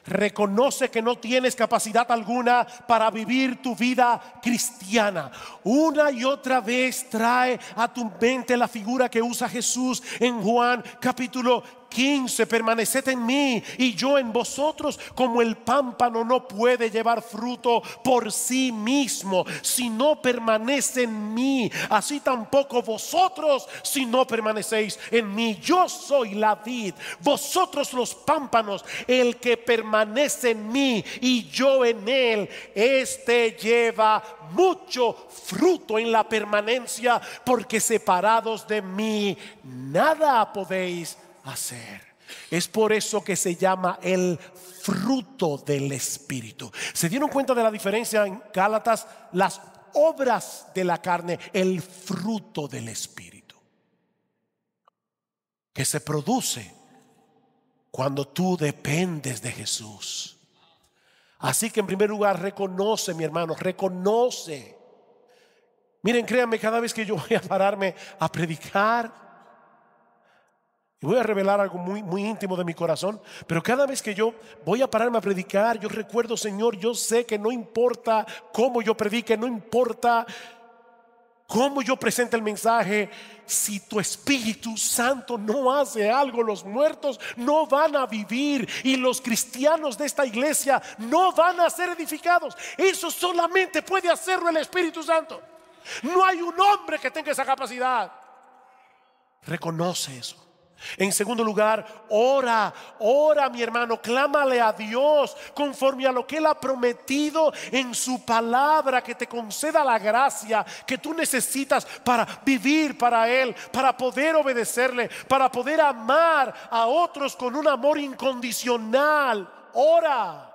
Reconoce que no tienes capacidad alguna para vivir tu vida cristiana. Una y otra vez trae a tu mente la figura que usa Jesús en Juan capítulo 15. Permaneced en mí y yo en vosotros, como el pámpano no puede llevar fruto por sí mismo si no permanece en mí, así tampoco vosotros si no permanecéis en mí. Yo soy la vid, vosotros los pámpanos. El que permanece en mí y yo en él, este lleva mucho fruto en la permanencia, porque separados de mí nada podéis hacer. Es por eso que se llama el fruto del Espíritu. ¿Se dieron cuenta de la diferencia en Gálatas? Las obras de la carne, el fruto del Espíritu, que se produce cuando tú dependes de Jesús. Así que en primer lugar, reconoce, mi hermano, reconoce. Miren, créanme, cada vez que yo voy a pararme a predicar, y voy a revelar algo muy íntimo de mi corazón, pero cada vez que yo voy a pararme a predicar, yo recuerdo, Señor, yo sé que no importa cómo yo predique, no importa cómo yo presente el mensaje, si tu Espíritu Santo no hace algo, los muertos no van a vivir y los cristianos de esta iglesia no van a ser edificados. Eso solamente puede hacerlo el Espíritu Santo. No hay un hombre que tenga esa capacidad. Reconoce eso. En segundo lugar, ora, mi hermano, clámale a Dios conforme a lo que Él ha prometido en su palabra, que te conceda la gracia que tú necesitas para vivir para Él, para poder obedecerle, para poder amar a otros con un amor incondicional. Ora.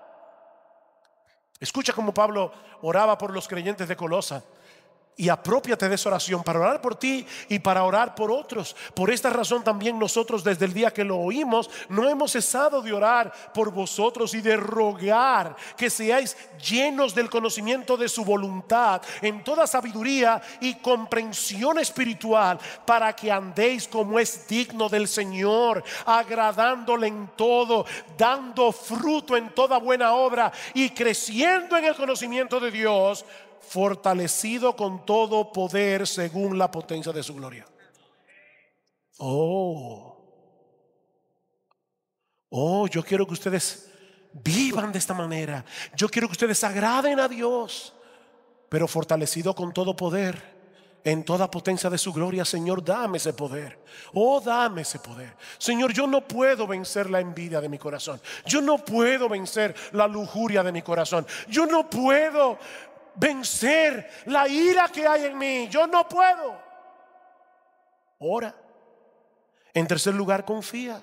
Escucha cómo Pablo oraba por los creyentes de Colosa. Y apropiate de esa oración para orar por ti y para orar por otros. Por esta razón también nosotros, desde el día que lo oímos, no hemos cesado de orar por vosotros y de rogar que seáis llenos del conocimiento de su voluntad en toda sabiduría y comprensión espiritual, para que andéis como es digno del Señor, agradándole en todo, dando fruto en toda buena obra y creciendo en el conocimiento de Dios, fortalecido con todo poder según la potencia de su gloria. Yo quiero que ustedes vivan de esta manera. Yo quiero que ustedes agraden a Dios, pero fortalecido con todo poder en toda potencia de su gloria. Señor, dame ese poder. Dame ese poder. Señor, yo no puedo vencer la envidia de mi corazón. Yo no puedo vencer la lujuria de mi corazón. Yo no puedo vencer la ira que hay en mí. Yo no puedo. Ora. En tercer lugar, confía.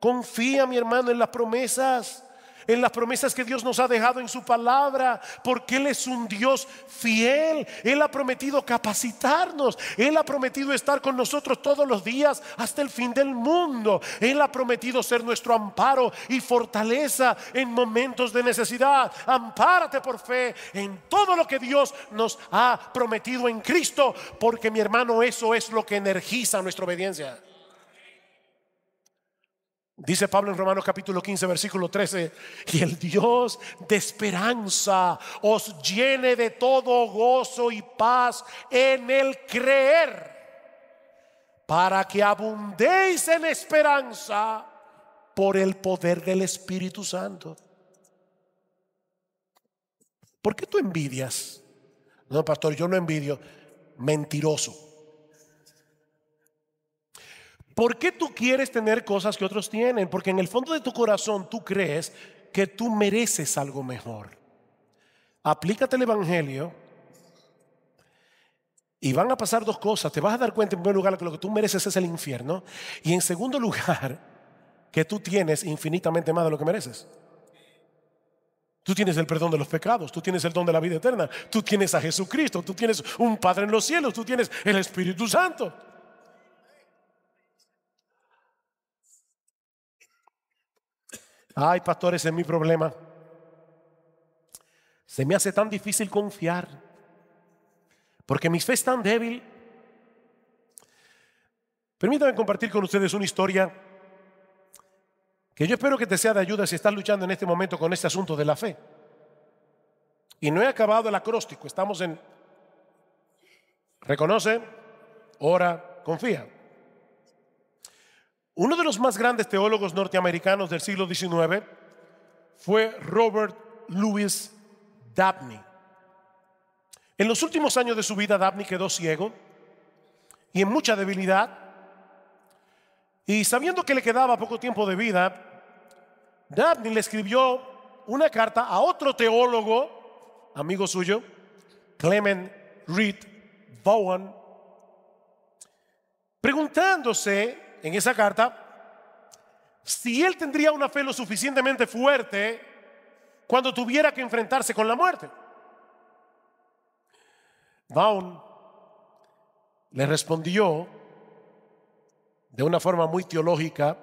Confía, mi hermano, en las promesas. en las promesas que Dios nos ha dejado en su palabra, porque Él es un Dios fiel. Él ha prometido capacitarnos, Él ha prometido estar con nosotros todos los días hasta el fin del mundo. Él ha prometido ser nuestro amparo y fortaleza en momentos de necesidad. Ampárate por fe en todo lo que Dios nos ha prometido en Cristo, porque mi hermano, eso es lo que energiza nuestra obediencia. Dice Pablo en Romanos capítulo 15 versículo 13: y el Dios de esperanza os llene de todo gozo y paz en el creer, para que abundéis en esperanza por el poder del Espíritu Santo. ¿Por qué tú envidias? No, pastor, yo no envidio. Mentiroso. ¿Por qué tú quieres tener cosas que otros tienen? Porque en el fondo de tu corazón tú crees que tú mereces algo mejor. Aplícate el evangelio y van a pasar dos cosas. Te vas a dar cuenta, en primer lugar, que lo que tú mereces es el infierno, y en segundo lugar, que tú tienes infinitamente más de lo que mereces. Tú tienes el perdón de los pecados, tú tienes el don de la vida eterna, tú tienes a Jesucristo, tú tienes un Padre en los cielos, tú tienes el Espíritu Santo. Ay, pastor, ese es mi problema. Se me hace tan difícil confiar, porque mi fe es tan débil. Permítanme compartir con ustedes una historia que yo espero que te sea de ayuda si estás luchando en este momento con este asunto de la fe. Y no he acabado el acróstico, estamos en reconoce, ora, confía. Uno de los más grandes teólogos norteamericanos del siglo XIX fue Robert Louis Dabney. En los últimos años de su vida, Dabney quedó ciego y en mucha debilidad. Y sabiendo que le quedaba poco tiempo de vida, Dabney le escribió una carta a otro teólogo, amigo suyo, Clement Reed Bowen, preguntándose en esa carta si él tendría una fe lo suficientemente fuerte cuando tuviera que enfrentarse con la muerte. Bowen le respondió de una forma muy teológica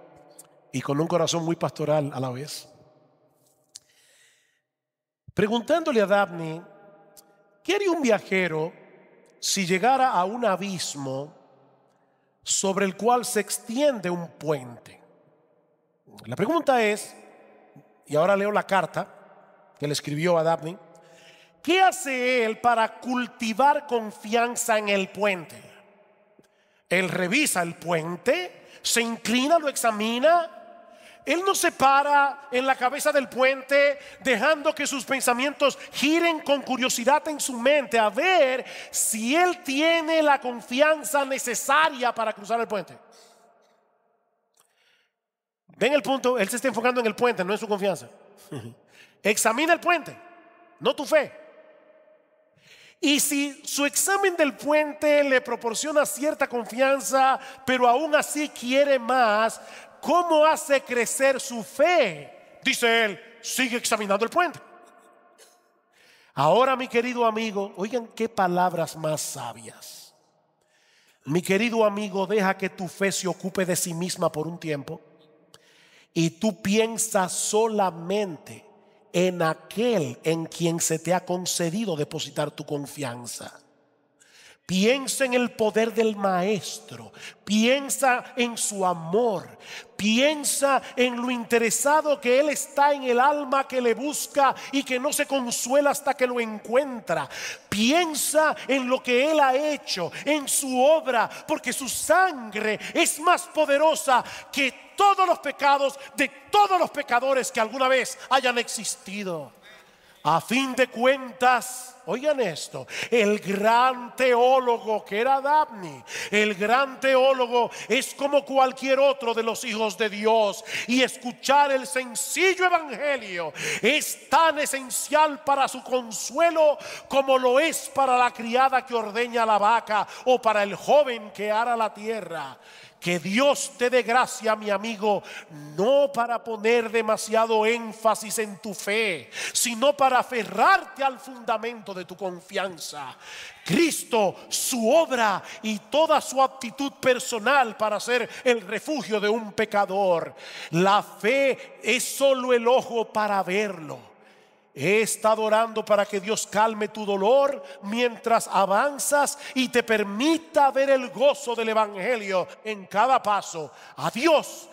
y con un corazón muy pastoral a la vez, preguntándole a Dabney ¿qué haría un viajero si llegara a un abismo sobre el cual se extiende un puente? La pregunta es, y ahora leo la carta que le escribió a Dabney, ¿qué hace él para cultivar confianza en el puente? Él revisa el puente, se inclina, lo examina. Él no se para en la cabeza del puente dejando que sus pensamientos giren con curiosidad en su mente a ver si él tiene la confianza necesaria para cruzar el puente. ¿Ven el punto? Él se está enfocando en el puente, no en su confianza. Examina el puente, no tu fe. Y si su examen del puente le proporciona cierta confianza, pero aún así quiere más, ¿cómo hace crecer su fe? Dice él, sigue examinando el puente. Ahora, mi querido amigo, oigan qué palabras más sabias. Mi querido amigo, deja que tu fe se ocupe de sí misma por un tiempo y tú piensas solamente en aquel en quien se te ha concedido depositar tu confianza. Piensa en el poder del Maestro, piensa en su amor, piensa en lo interesado que Él está en el alma que le busca y que no se consuela hasta que lo encuentra. Piensa en lo que Él ha hecho, en su obra, porque su sangre es más poderosa que todos los pecados de todos los pecadores que alguna vez hayan existido. A fin de cuentas, Oigan esto, el gran teólogo que era Dabney, el gran teólogo es como cualquier otro de los hijos de Dios, y escuchar el sencillo evangelio es tan esencial para su consuelo como lo es para la criada que ordeña la vaca o para el joven que ara la tierra. Que Dios te dé gracia, mi amigo, no para poner demasiado énfasis en tu fe, sino para aferrarte al fundamento de tu confianza. Cristo, su obra y toda su actitud personal para ser el refugio de un pecador. La fe es solo el ojo para verlo. He estado orando para que Dios calme tu dolor mientras avanzas y te permita ver el gozo del evangelio en cada paso. Adiós,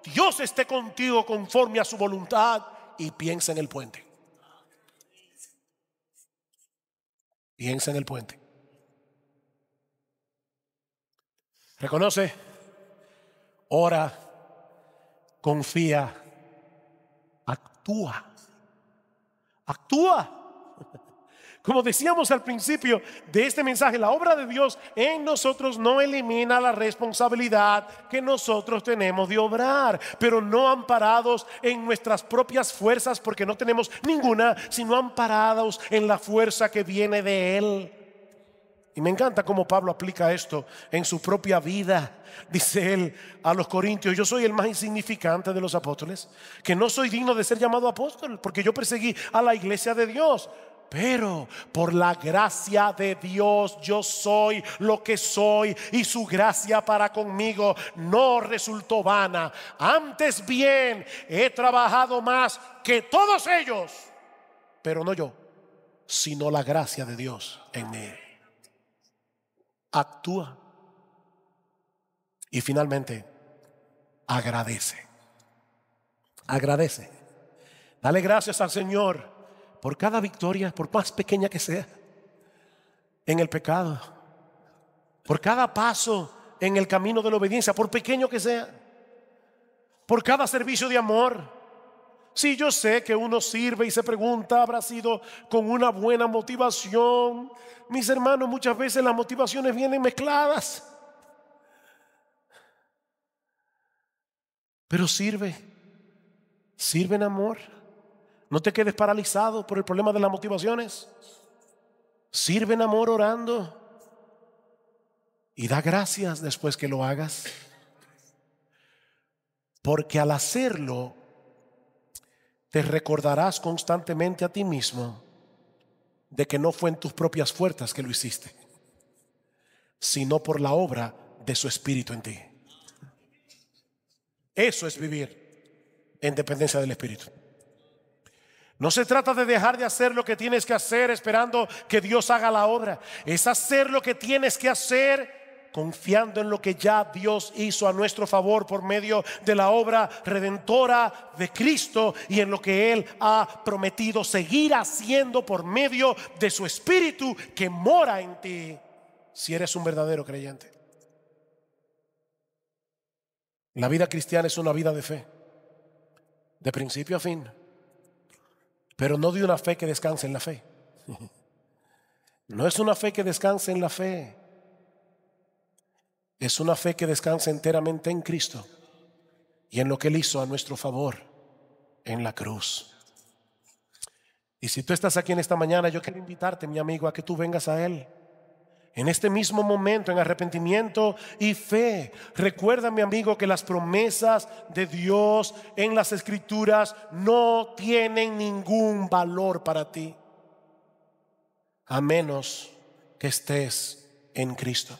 Dios esté contigo conforme a su voluntad, y piensa en el puente. Piensa en el puente. Reconoce, ora, confía, actúa. Actúa. Como decíamos al principio de este mensaje, la obra de Dios en nosotros no elimina la responsabilidad que nosotros tenemos de obrar, pero no amparados en nuestras propias fuerzas, porque no tenemos ninguna, sino amparados en la fuerza que viene de Él. Y me encanta cómo Pablo aplica esto en su propia vida. Dice él a los corintios: yo soy el más insignificante de los apóstoles, que no soy digno de ser llamado apóstol, porque yo perseguí a la iglesia de Dios. Pero por la gracia de Dios yo soy lo que soy, y su gracia para conmigo no resultó vana. Antes bien, he trabajado más que todos ellos, pero no yo, sino la gracia de Dios en mí. Actúa. Y finalmente, agradece. Agradece. Dale gracias al Señor por cada victoria, por más pequeña que sea, en el pecado, por cada paso en el camino de la obediencia, por pequeño que sea, por cada servicio de amor. Sí, yo sé que uno sirve y se pregunta, ¿habrá sido con una buena motivación? Mis hermanos, muchas veces las motivaciones vienen mezcladas. Pero sirve en amor. No te quedes paralizado por el problema de las motivaciones. Sirve en amor orando, y da gracias después que lo hagas, porque al hacerlo te recordarás constantemente a ti mismo de que no fue en tus propias fuerzas que lo hiciste, sino por la obra de su Espíritu en ti. Eso es vivir en dependencia del Espíritu. No se trata de dejar de hacer lo que tienes que hacer esperando que Dios haga la obra. Es hacer lo que tienes que hacer confiando en lo que ya Dios hizo a nuestro favor por medio de la obra redentora de Cristo, y en lo que Él ha prometido seguir haciendo por medio de su Espíritu que mora en ti, si eres un verdadero creyente. La vida cristiana es una vida de fe, de principio a fin, pero no de una fe que descanse en la fe. No es una fe que descanse en la fe. Es una fe que descansa enteramente en Cristo y en lo que Él hizo a nuestro favor en la cruz. Y si tú estás aquí en esta mañana, yo quiero invitarte, mi amigo, a que tú vengas a Él en este mismo momento, en arrepentimiento y fe. Recuerda, mi amigo, que las promesas de Dios en las Escrituras no tienen ningún valor para ti, a menos que estés en Cristo.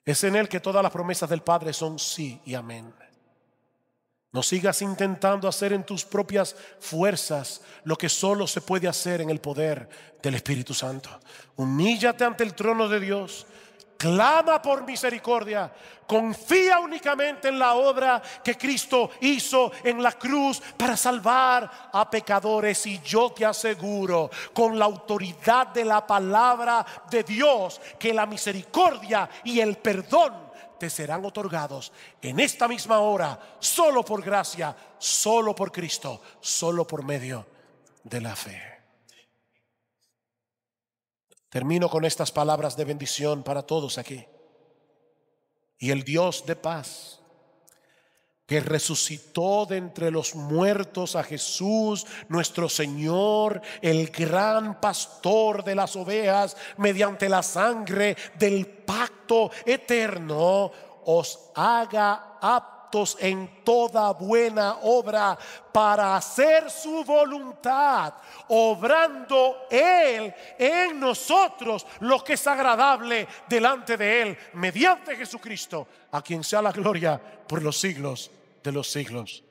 Es en Él que todas las promesas del Padre son sí y amén. No sigas intentando hacer en tus propias fuerzas lo que solo se puede hacer en el poder del Espíritu Santo. Humíllate ante el trono de Dios, clama por misericordia, confía únicamente en la obra que Cristo hizo en la cruz para salvar a pecadores, y yo te aseguro, con la autoridad de la palabra de Dios, que la misericordia y el perdón te serán otorgados en esta misma hora, solo por gracia, solo por Cristo, solo por medio de la fe. Termino con estas palabras de bendición para todos aquí. Y el Dios de paz, que resucitó de entre los muertos a Jesús, nuestro Señor, el gran pastor de las ovejas, mediante la sangre del pacto eterno, os haga aptos en toda buena obra para hacer su voluntad, obrando Él en nosotros lo que es agradable delante de Él, mediante Jesucristo, a quien sea la gloria por los siglos de los siglos.